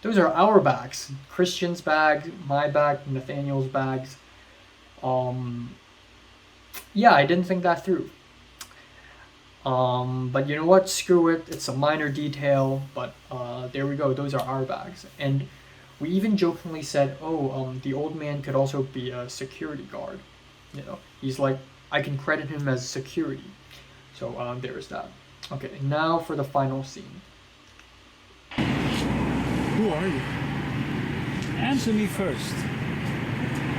Those are our bags. Christian's bag, my bag, Nathaniel's bags. Yeah, I didn't think that through. But you know what? Screw it. It's a minor detail, but there we go. Those are our bags. And we even jokingly said, oh, the old man could also be a security guard. You know, he's like, I can credit him as security. So there is that. Okay, now for the final scene. Who are you? Answer me first.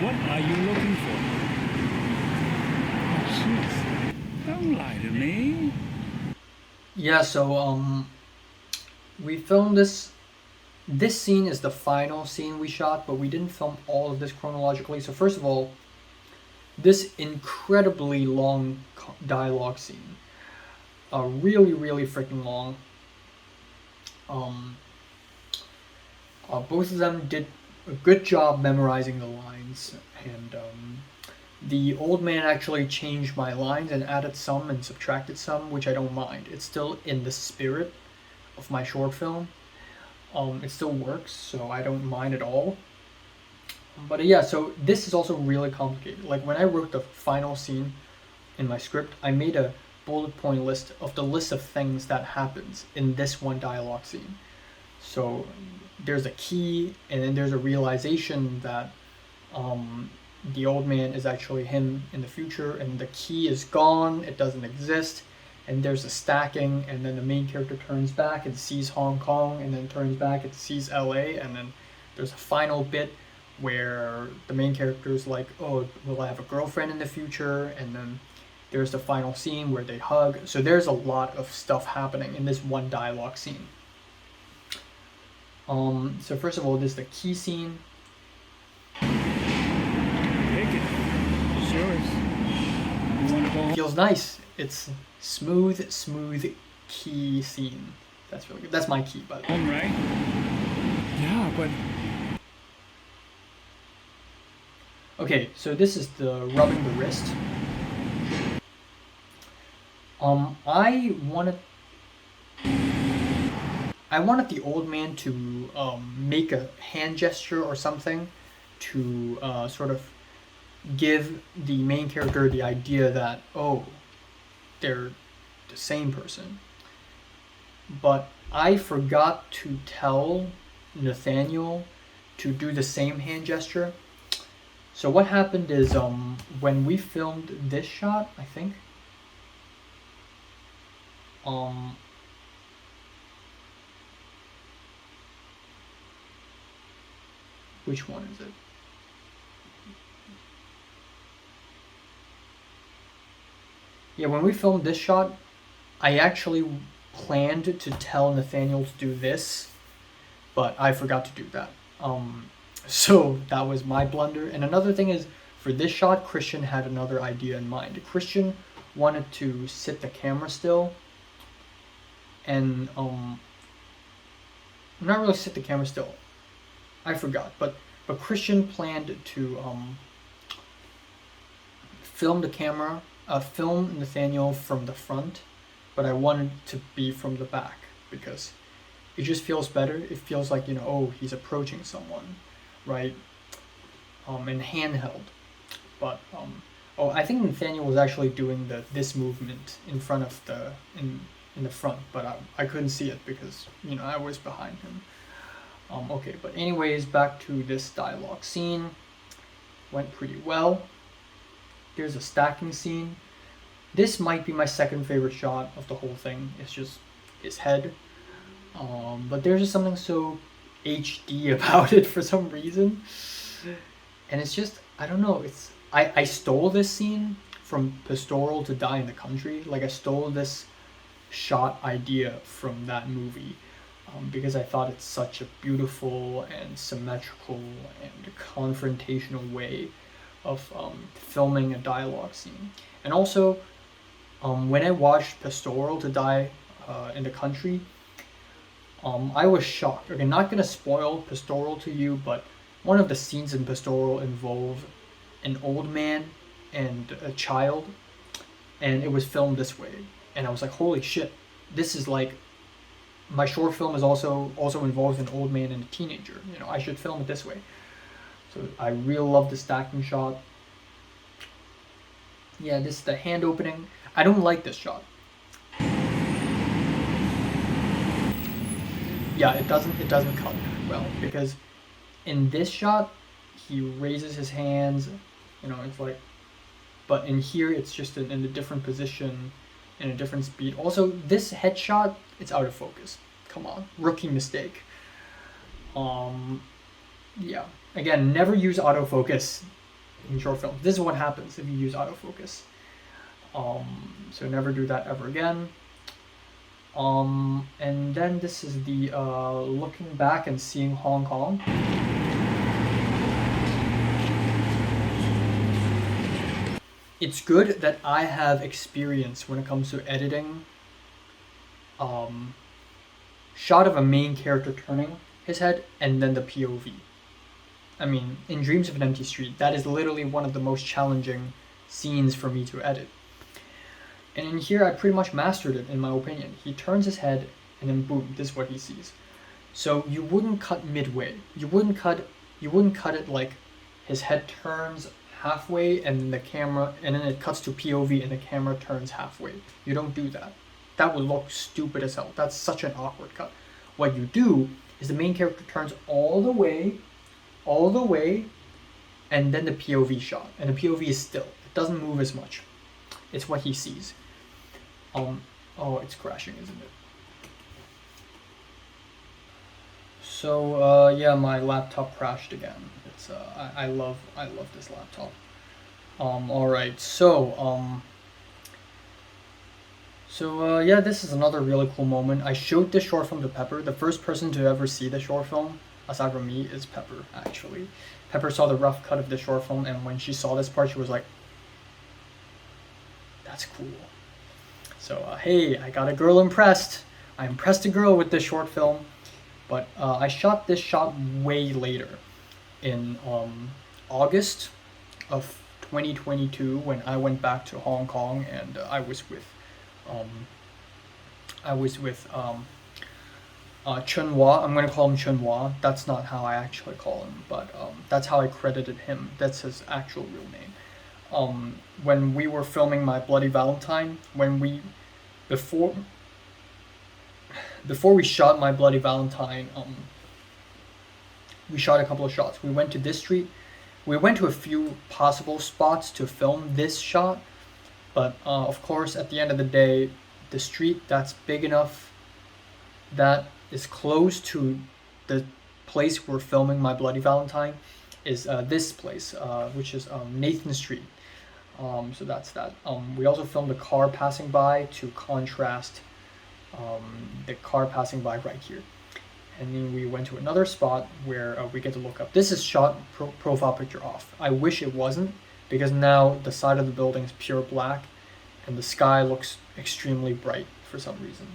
What are you looking for? Oh, jeez. Don't lie to me. Yeah, so we filmed this. This scene is the final scene we shot, but we didn't film all of this chronologically. So first of all, this incredibly long dialogue scene, really, really freaking long. Both of them did a good job memorizing the lines, and the old man actually changed my lines and added some and subtracted some, which I don't mind. It's still in the spirit of my short film. It still works, so I don't mind at all. But yeah, so this is also really complicated. Like when I wrote the final scene in my script, I made a bullet point list of the list of things that happens in this one dialogue scene. So there's a key, and then there's a realization that the old man is actually him in the future, and the key is gone, it doesn't exist, and there's a stacking, and then the main character turns back and sees Hong Kong, and then turns back and sees LA, and then there's a final bit where the main character is like, oh, will I have a girlfriend in the future? And then there's the final scene where they hug. So there's a lot of stuff happening in this one dialogue scene. So first of all, this is the key scene. Take it. It's yours. You want to go home? Feels nice. It's smooth key scene. That's really good. That's my key, by the way. Home, right? Yeah, but Okay, so this is the rubbing the wrist. I wanted the old man to make a hand gesture or something to sort of give the main character the idea that, oh, they're the same person. But I forgot to tell Nathaniel to do the same hand gesture. So what happened is when we filmed this shot, I think, which one is it? Yeah, when we filmed this shot, I actually planned to tell Nathaniel to do this, but I forgot to do that. So that was my blunder. And another thing is, for this shot, Christian had another idea in mind. Christian wanted to sit the camera still and not really sit the camera still. I forgot, but Christian planned to film Nathaniel from the front, but I wanted to be from the back because it just feels better. It feels like, you know, oh, he's approaching someone, right? And handheld. But oh, I think Nathaniel was actually doing this movement in front of in the front, but I couldn't see it because, you know, I was behind him. Okay, but anyways, back to this dialogue scene. Went pretty well. There's a stacking scene. This might be my second favorite shot of the whole thing. It's just his head. But there's just something so HD about it for some reason. And it's just, I don't know, I stole this scene from Pastoral to Die in the Country. Like, I stole this shot idea from that movie. Because I thought it's such a beautiful and symmetrical and confrontational way of filming a dialogue scene. And also, when I watched Pastoral to Die in the Country, I was shocked. Okay, not gonna spoil Pastoral to you, but one of the scenes in Pastoral involve an old man and a child, and it was filmed this way. And I was like, holy shit, this is like, my short film is also involves an old man and a teenager. You know, I should film it this way. So I really love the stacking shot. Yeah, this is the hand opening. I don't like this shot. Yeah, it doesn't cut well because in this shot he raises his hands. You know, it's like, but in here it's just in a different position, in a different speed. Also, this headshot, it's out of focus. Come on, rookie mistake. Yeah. Again, never use autofocus in short films. This is what happens if you use autofocus. So never do that ever again. And then this is the looking back and seeing Hong Kong. It's good that I have experience when it comes to editing. Shot of a main character turning his head and then the POV. I mean, in Dreams of an Empty Street, that is literally one of the most challenging scenes for me to edit. And in here, I pretty much mastered it, in my opinion. He turns his head, and then boom, this is what he sees. So you wouldn't cut midway. You wouldn't cut it like his head turns halfway, and then the camera, and then it cuts to POV, and the camera turns halfway. You don't do that. That would look stupid as hell. That's such an awkward cut. What you do is the main character turns all the way, and then the POV shot. And the POV is still. It doesn't move as much. It's what he sees. Oh, it's crashing, isn't it? So yeah, my laptop crashed again. It's I love this laptop. All right. So yeah, this is another really cool moment. I showed this short film to Pepper. The first person to ever see the short film, aside from me, is Pepper. Actually, Pepper saw the rough cut of the short film, and when she saw this part, she was like, "That's cool." So hey, I got a girl impressed. I impressed a girl with this short film. But I shot this shot way later, in August of 2022, when I went back to Hong Kong, and um, I was with Chunhua. I'm gonna call him Chunhua. That's not how I actually call him, but that's how I credited him. That's his actual real name. When we were filming My Bloody Valentine, before before we shot My Bloody Valentine, we shot a couple of shots. We went to this street. We went to a few possible spots to film this shot, but of course, at the end of the day, the street that's big enough, that is close to the place we're filming My Bloody Valentine, is this place, which is Nathan Street. So that's that. We also filmed a car passing by to contrast the car passing by right here. And then we went to another spot where we get to look up. This is shot profile picture off. I wish it wasn't, because now the side of the building is pure black and the sky looks extremely bright for some reason.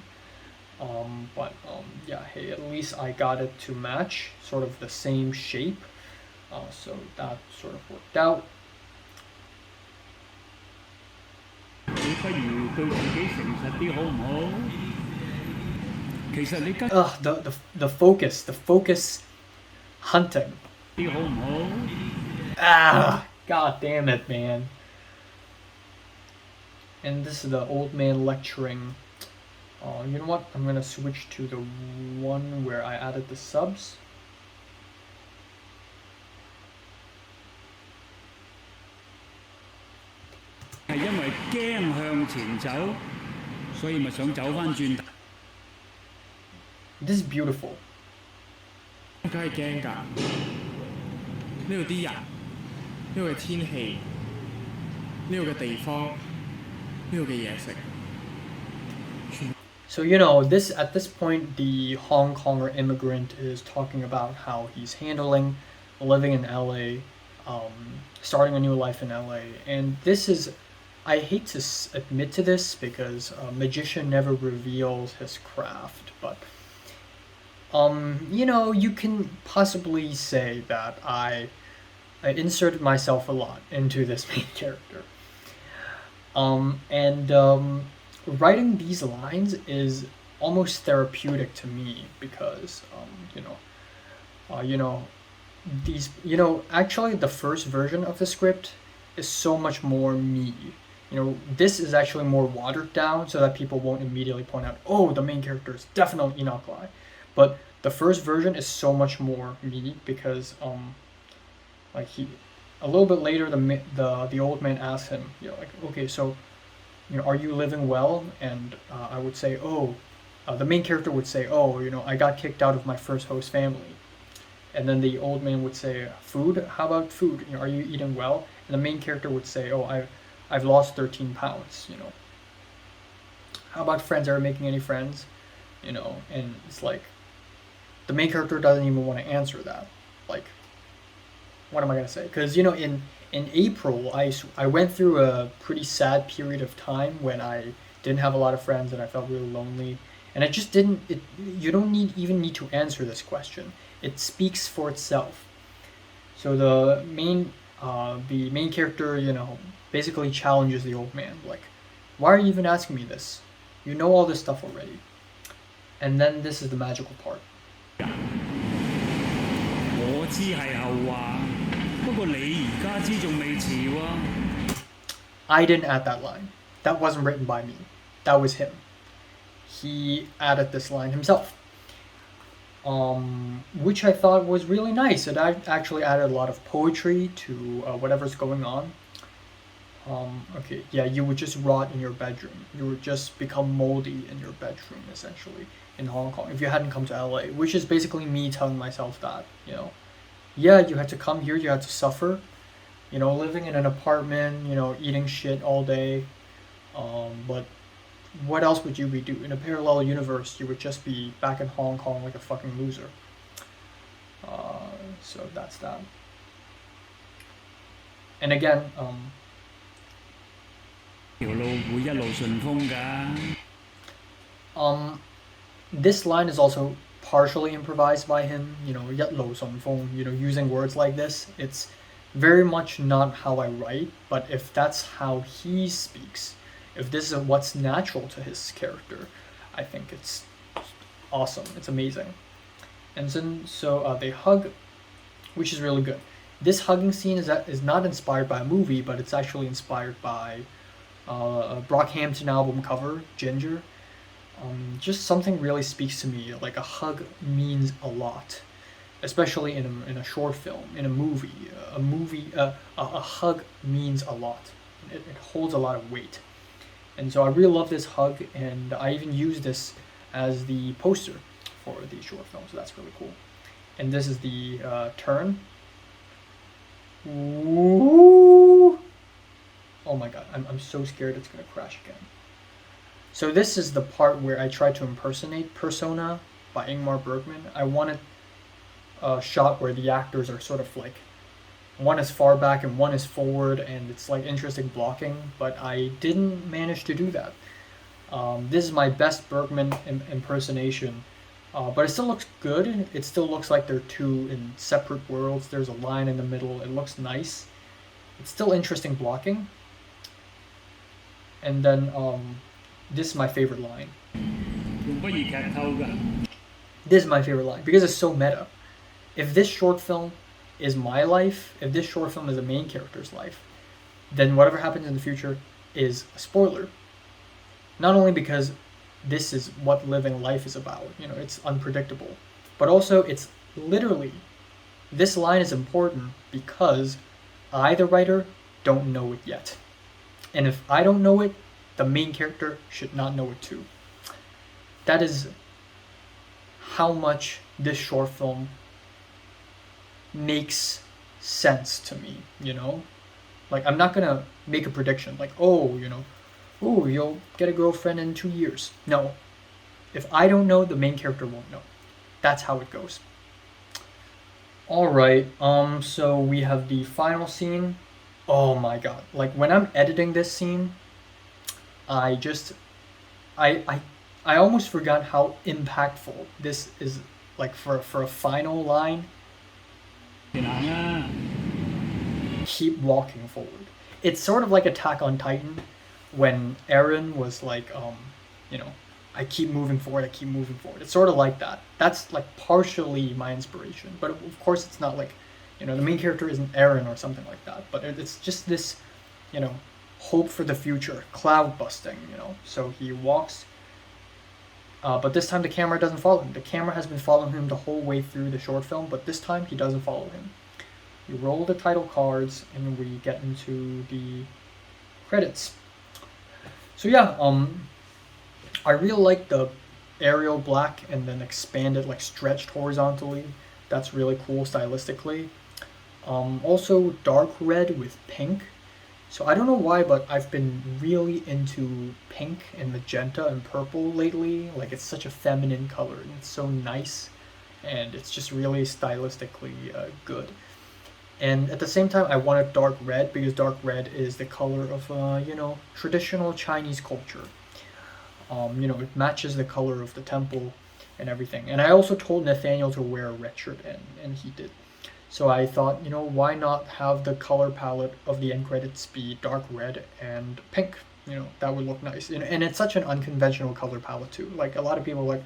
Yeah, hey, at least I got it to match sort of the same shape. So that sort of worked out. 你不如對自己誠實啲好唔好？其實你跟 The focus hunting. 啲好唔好？ God damn it, man. And this is the old man lecturing. You know what? I'm gonna switch to the one where I added the subs. 係因為驚向前走，所以咪想走翻轉頭。This is beautiful. 梗係驚㗎。呢度啲人，呢度嘅天氣，呢度嘅地方，呢度嘅嘢食。So you know, at this point, the Hong Konger immigrant is talking about how he's handling living in LA, starting a new life in LA, and this is, I hate to admit to this because a magician never reveals his craft, but you know, you can possibly say that I inserted myself a lot into this main character, writing these lines is almost therapeutic to me because actually the first version of the script is so much more me. This is actually more watered down so that people won't immediately point out, oh, the main character is definitely ENOCH LAI. But the first version is so much more me because a little bit later the old man asks him, okay, so are you living well? And I would say, the main character would say, I got kicked out of my first host family. And then the old man would say, food? How about food? Are you eating well? And the main character would say, I've lost 13 pounds, How about friends? Are you making any friends? And it's like, the main character doesn't even want to answer that. Like, what am I going to say? Because, in April, I went through a pretty sad period of time when I didn't have a lot of friends and I felt really lonely. And I just didn't, you don't even need to answer this question. It speaks for itself. So the main character, basically challenges the old man. Like, why are you even asking me this? You know all this stuff already. And then this is the magical part. 我知係後話，不過你而家知仲未遲喎。I didn't add that line. That wasn't written by me. That was him. He added this line himself. Which I thought was really nice. It actually added a lot of poetry to whatever's going on. You would just rot in your bedroom. You would just become moldy in your bedroom, essentially. in Hong Kong if you hadn't come to LA, which is basically me telling myself that, yeah, you had to come here, you had to suffer, living in an apartment, eating shit all day, but what else would you be doing? In a parallel universe, you would just be back in Hong Kong like a fucking loser. So that's that. And again, 條路會一路順風㗎。this line is also partially improvised by him, 一路順風, using words like this. It's very much not how I write, but if that's how he speaks, if this is what's natural to his character, I think it's awesome. It's amazing. And so they hug, which is really good. This hugging scene is not inspired by a movie, but it's actually inspired by a Brockhampton album cover, Ginger. Just something really speaks to me. Like a hug means a lot, especially in a short film, in a movie. A hug means a lot. It holds a lot of weight. And so I really love this hug, and I even use this as the poster for the short film, so that's really cool. And this is the turn. Ooh. Oh my god, I'm so scared it's gonna crash again. So this is the part where I try to impersonate Persona by Ingmar Bergman. I wanted a shot where the actors are sort of like, one is far back and one is forward, and it's like interesting blocking, but I didn't manage to do that. This is my best Bergman impersonation, but it still looks good. It still looks like they're two in separate worlds. There's a line in the middle. It looks nice. It's still interesting blocking. And then this is my favorite line. 仲不如劇透㗎。This is my favorite line because it's so meta. If this short film is my life, if this short film is the main character's life, then whatever happens in the future is a spoiler. Not only because this is what living life is about, it's unpredictable, but also it's literally, this line is important because I, the writer, don't know it yet. And if I don't know it, the main character should not know it too. That is how much this short film makes sense to me, Like, I'm not gonna make a prediction, like, oh, you'll get a girlfriend in 2 years. No. If I don't know, the main character won't know. That's how it goes. Alright, so we have the final scene. Oh my god. Like, when I'm editing this scene, I almost forgot how impactful this is, like, for a final line. 難啊！ Keep walking forward. It's sort of like Attack on Titan when Eren was like, I keep moving forward, I keep moving forward. It's sort of like that. That's like partially my inspiration, but of course it's not like, the main character isn't Eren or something like that, but it's just this, hope for the future, Cloudbusting, So he walks, but this time the camera doesn't follow him. The camera has been following him the whole way through the short film, but this time he doesn't follow him. We roll the title cards and we get into the credits. So yeah, I really like the Arial black and then expanded, like stretched horizontally. That's really cool stylistically. Also dark red with pink. So I don't know why, but I've been really into pink and magenta and purple lately. Like, it's such a feminine color and it's so nice, and it's just really stylistically good. And at the same time, I wanted dark red because dark red is the color of, traditional Chinese culture. It matches the color of the temple and everything. And I also told Nathaniel to wear a red shirt, and he did. So I thought, why not have the color palette of the end credits be dark red and pink? That would look nice. And it's such an unconventional color palette too. Like, a lot of people are like,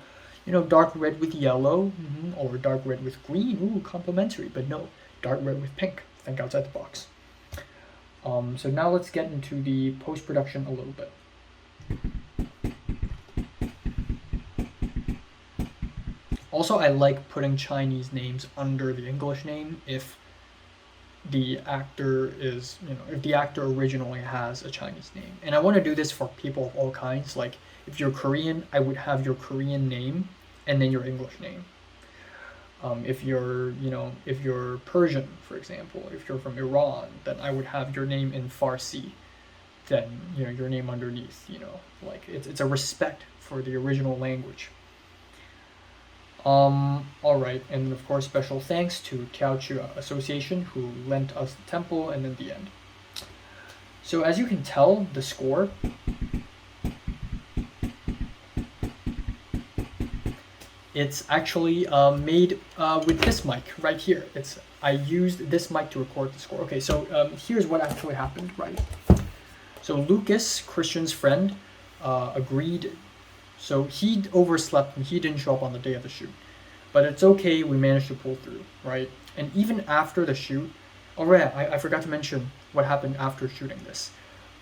dark red with yellow, or dark red with green, ooh, complementary. But no, dark red with pink. Think outside the box. So now let's get into the post-production a little bit. Also, I like putting Chinese names under the English name if the actor is, if the actor originally has a Chinese name. And I want to do this for people of all kinds. Like, if you're Korean, I would have your Korean name and then your English name. If you're Persian, for example, if you're from Iran, then I would have your name in Farsi, then your name underneath. Like it's a respect for the original language. All right, and of course, special thanks to Teochew Association who lent us the temple, and then the end. So as you can tell, the score it's actually made with this mic right here. I used this mic to record the score. Okay, so here's what actually happened, right? So Lucas, Christian's friend, agreed. So he overslept and he didn't show up on the day of the shoot. But it's okay, we managed to pull through, right? And even after the shoot, I forgot to mention what happened after shooting this.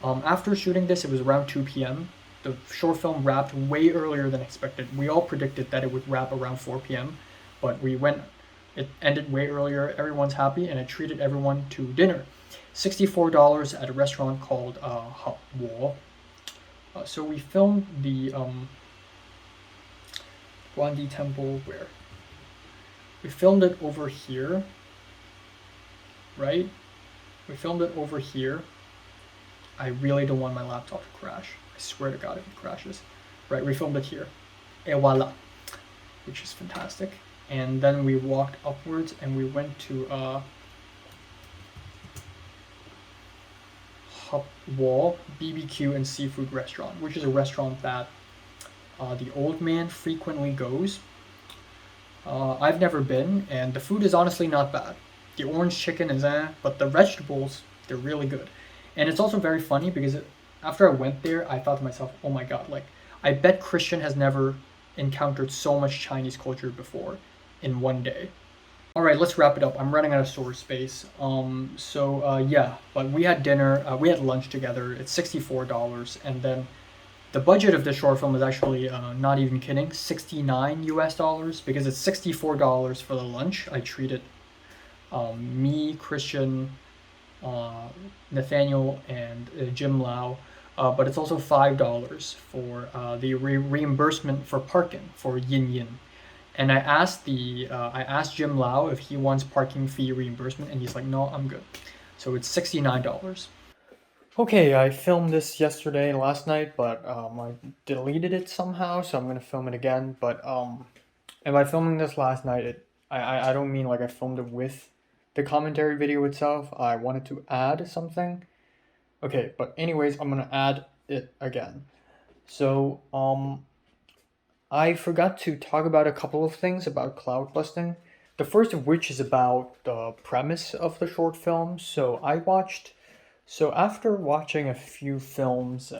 After shooting this, it was around 2 p.m. The short film wrapped way earlier than expected. We all predicted that it would wrap around 4 p.m., but it ended way earlier. Everyone's happy, and I treated everyone to dinner. $64 at a restaurant called Hop Wo. So we filmed the Guandi Temple where? We filmed it over here, right? We filmed it over here. I really don't want my laptop to crash. I swear to God if it crashes. Right, we filmed it here. Et voila. Which is fantastic. And then we walked upwards and we went to Hop Wo BBQ and Seafood Restaurant, which is a restaurant that the old man frequently goes. I've never been, and the food is honestly not bad. The orange chicken is but the vegetables, they're really good. And it's also very funny because after I went there, I thought to myself, oh my God, like, I bet Christian has never encountered so much Chinese culture before in one day. All right, let's wrap it up. I'm running out of storage space. Yeah, but we had dinner, we had lunch together. It's $64, and then the budget of this short film is actually, not even kidding, $69 US, because it's $64 for the lunch. I treated me, Christian, Nathaniel, and Jim Lau, but it's also $5 for the reimbursement for parking for Yin Yin. And I asked Jim Lau if he wants parking fee reimbursement, and he's like, no, I'm good. So it's $69. Okay, I filmed this last night, but I deleted it somehow, so I'm gonna film it again. But and by filming this last night, I don't mean like I filmed it with the commentary video itself. I wanted to add something. Okay, but anyways, I'm gonna add it again. So I forgot to talk about a couple of things about Cloudbusting. The first of which is about the premise of the short film. So after watching a few films,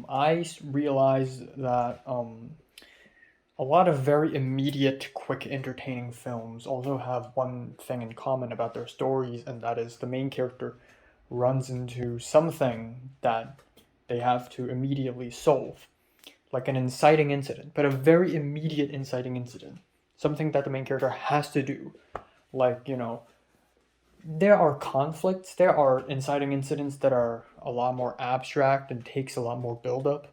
I realized that a lot of very immediate, quick, entertaining films also have one thing in common about their stories, and that is the main character runs into something that they have to immediately solve, like an inciting incident, but a very immediate inciting incident, something that the main character has to do. Like, there are conflicts, there are inciting incidents that are a lot more abstract and takes a lot more build-up.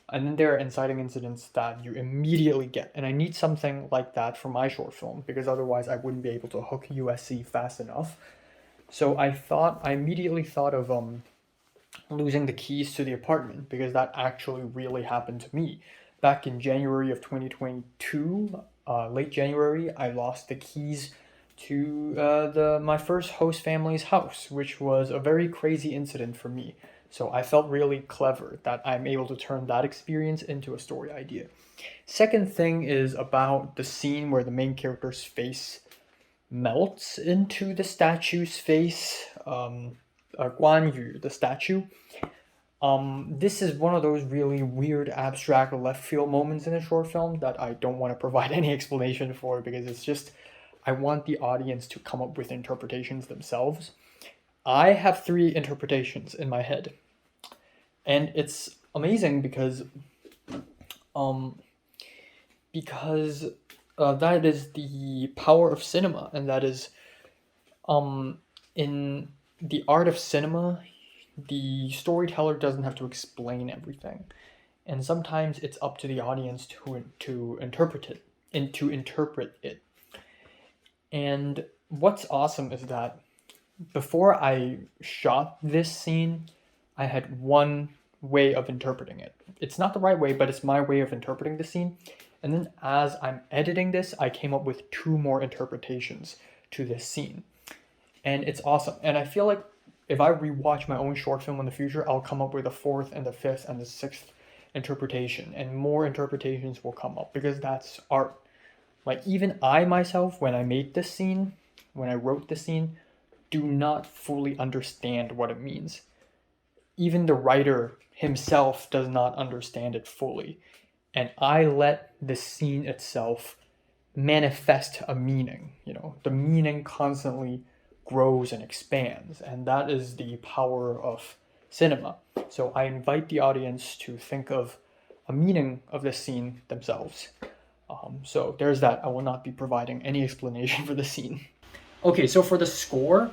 And then there are inciting incidents that you immediately get. And I need something like that for my short film, because otherwise I wouldn't be able to hook USC fast enough. So I immediately thought of losing the keys to the apartment, because that actually really happened to me. Back in January of 2022, late January, I lost the keys to my first host family's house, which was a very crazy incident for me. So I felt really clever that I'm able to turn that experience into a story idea. Second thing is about the scene where the main character's face melts into the statue's face, Guan Yu, the statue. This is one of those really weird, abstract, left field moments in a short film that I don't want to provide any explanation for, because it's just, I want the audience to come up with interpretations themselves. I have 3 interpretations in my head, and it's amazing because that is the power of cinema, and that is in the art of cinema, the storyteller doesn't have to explain everything, and sometimes it's up to the audience to interpret it, and to interpret it. And what's awesome is that before I shot this scene, I had one way of interpreting it. It's not the right way, but it's my way of interpreting the scene. And then as I'm editing this, I came up with 2 more interpretations to this scene. And it's awesome. And I feel like if I rewatch my own short film in the future, I'll come up with a 4th and the 5th and the 6th interpretation, and more interpretations will come up because that's art. Like, even I myself, when I made this scene, when I wrote this scene, do not fully understand what it means. Even the writer himself does not understand it fully. And I let the scene itself manifest a meaning. The meaning constantly grows and expands, and that is the power of cinema. So I invite the audience to think of a meaning of the scene themselves. So there's that. I will not be providing any explanation for the scene. Okay, so for the score,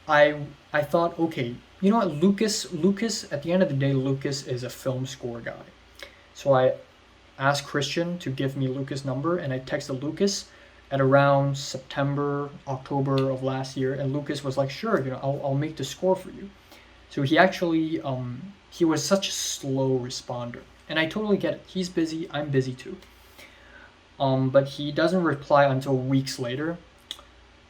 I thought, okay, you know what, Lucas, at the end of the day, Lucas is a film score guy. So I asked Christian to give me Lucas' number, and I texted Lucas at around September, October of last year, and Lucas was like, sure, I'll make the score for you. So he actually, he was such a slow responder, and I totally get it. He's busy, I'm busy too. But he doesn't reply until weeks later.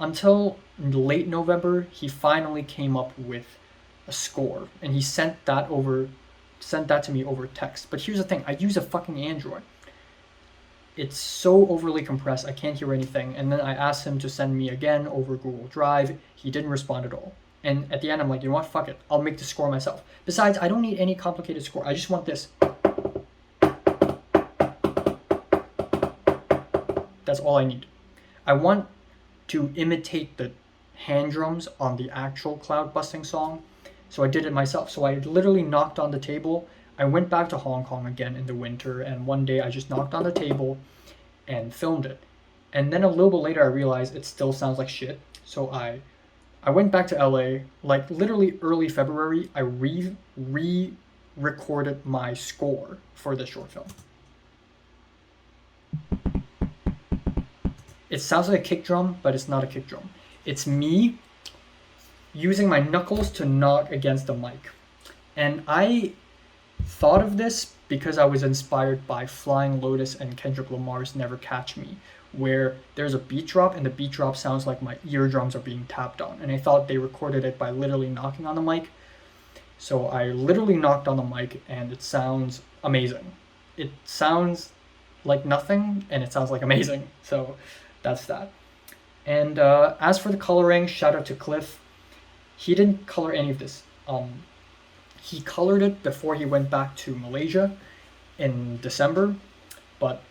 Until late November, he finally came up with a score, and he sent that to me over text. But here's the thing, I use a fucking Android. It's so overly compressed, I can't hear anything. And then I asked him to send me again over Google Drive. He didn't respond at all. And at the end, I'm like, you know what, fuck it, I'll make the score myself. Besides, I don't need any complicated score, I just want this. That's all I need. I want to imitate the hand drums on the actual Cloudbusting song, so I did it myself. So I literally knocked on the table. I went back to Hong Kong again in the winter, and one day I just knocked on the table and filmed it. And then a little bit later I realized it still sounds like shit, so I went back to LA, like literally early February. I re-recorded my score for the short film. It sounds like a kick drum, but it's not a kick drum. It's me using my knuckles to knock against the mic. And I thought of this because I was inspired by Flying Lotus and Kendrick Lamar's Never Catch Me, where there's a beat drop and the beat drop sounds like my eardrums are being tapped on. And I thought they recorded it by literally knocking on the mic. So I literally knocked on the mic and it sounds amazing. It sounds like nothing and it sounds like amazing. So that's that. And as for the coloring, shout out to Cliff. He didn't color any of this. He colored it before he went back to Malaysia in December, but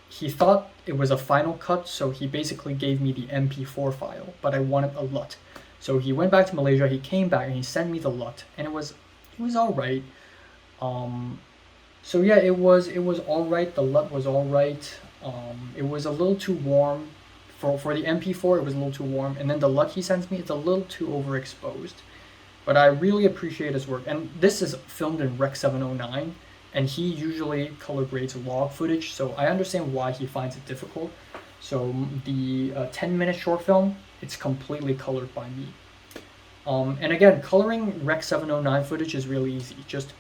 he thought it was a final cut, so he basically gave me the MP4 file, but I wanted a LUT. So he went back to Malaysia, he came back and he sent me the LUT, and it was all right. So yeah, it was all right. The LUT was all right. It was a little too warm. For the MP4, it was a little too warm, and then the LUT he sends me, it's a little too overexposed. But I really appreciate his work, and this is filmed in Rec 709, and he usually color grades log footage, so I understand why he finds it difficult. So the 10-minute short film, it's completely colored by me. And again, coloring Rec 709 footage is really easy. Just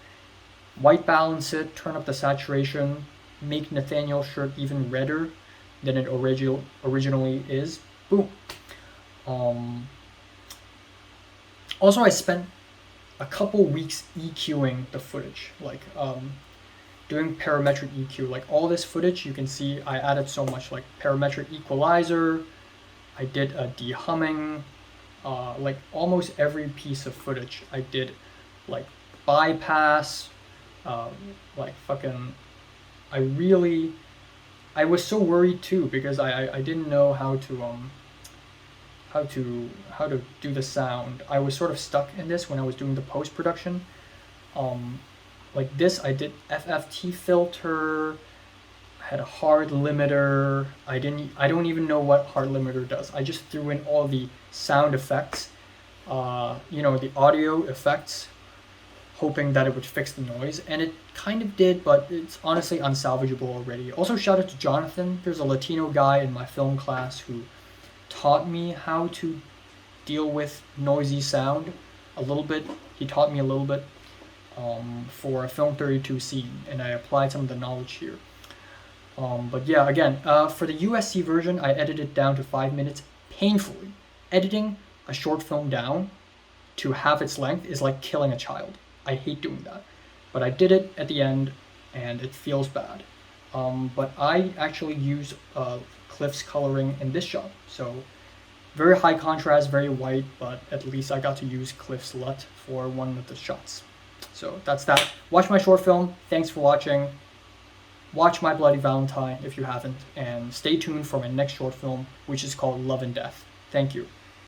white balance it, turn up the saturation, make Nathaniel's shirt even redder than it originally is. Boom. Also, I spent a couple weeks EQing the footage, like doing parametric EQ. Like all this footage, you can see I added so much, like parametric equalizer. I did a dehumming. Like almost every piece of footage I did, like bypass, like fucking. I was so worried too because I didn't know how to do the sound. I was sort of stuck in this when I was doing the post-production. Like this, I did FFT filter. I had a hard limiter. I don't even know what hard limiter does. I just threw in all the sound effects, the audio effects, hoping that it would fix the noise, and it kind of did, but it's honestly unsalvageable already. Also, shout out to Jonathan. There's a Latino guy in my film class who taught me how to deal with noisy sound a little bit. He taught me a little bit for a Film 32 scene, and I applied some of the knowledge here. But yeah, again, for the USC version, I edited it down to 5 minutes painfully. Editing a short film down to half its length is like killing a child. I hate doing that. But I did it at the end, and it feels bad. But I actually use Cliff's coloring in this shot. So very high contrast, very white, but at least I got to use Cliff's LUT for one of the shots. So that's that. Watch my short film. Thanks for watching. Watch My Bloody Valentine if you haven't, and stay tuned for my next short film, which is called Love and Death. Thank you.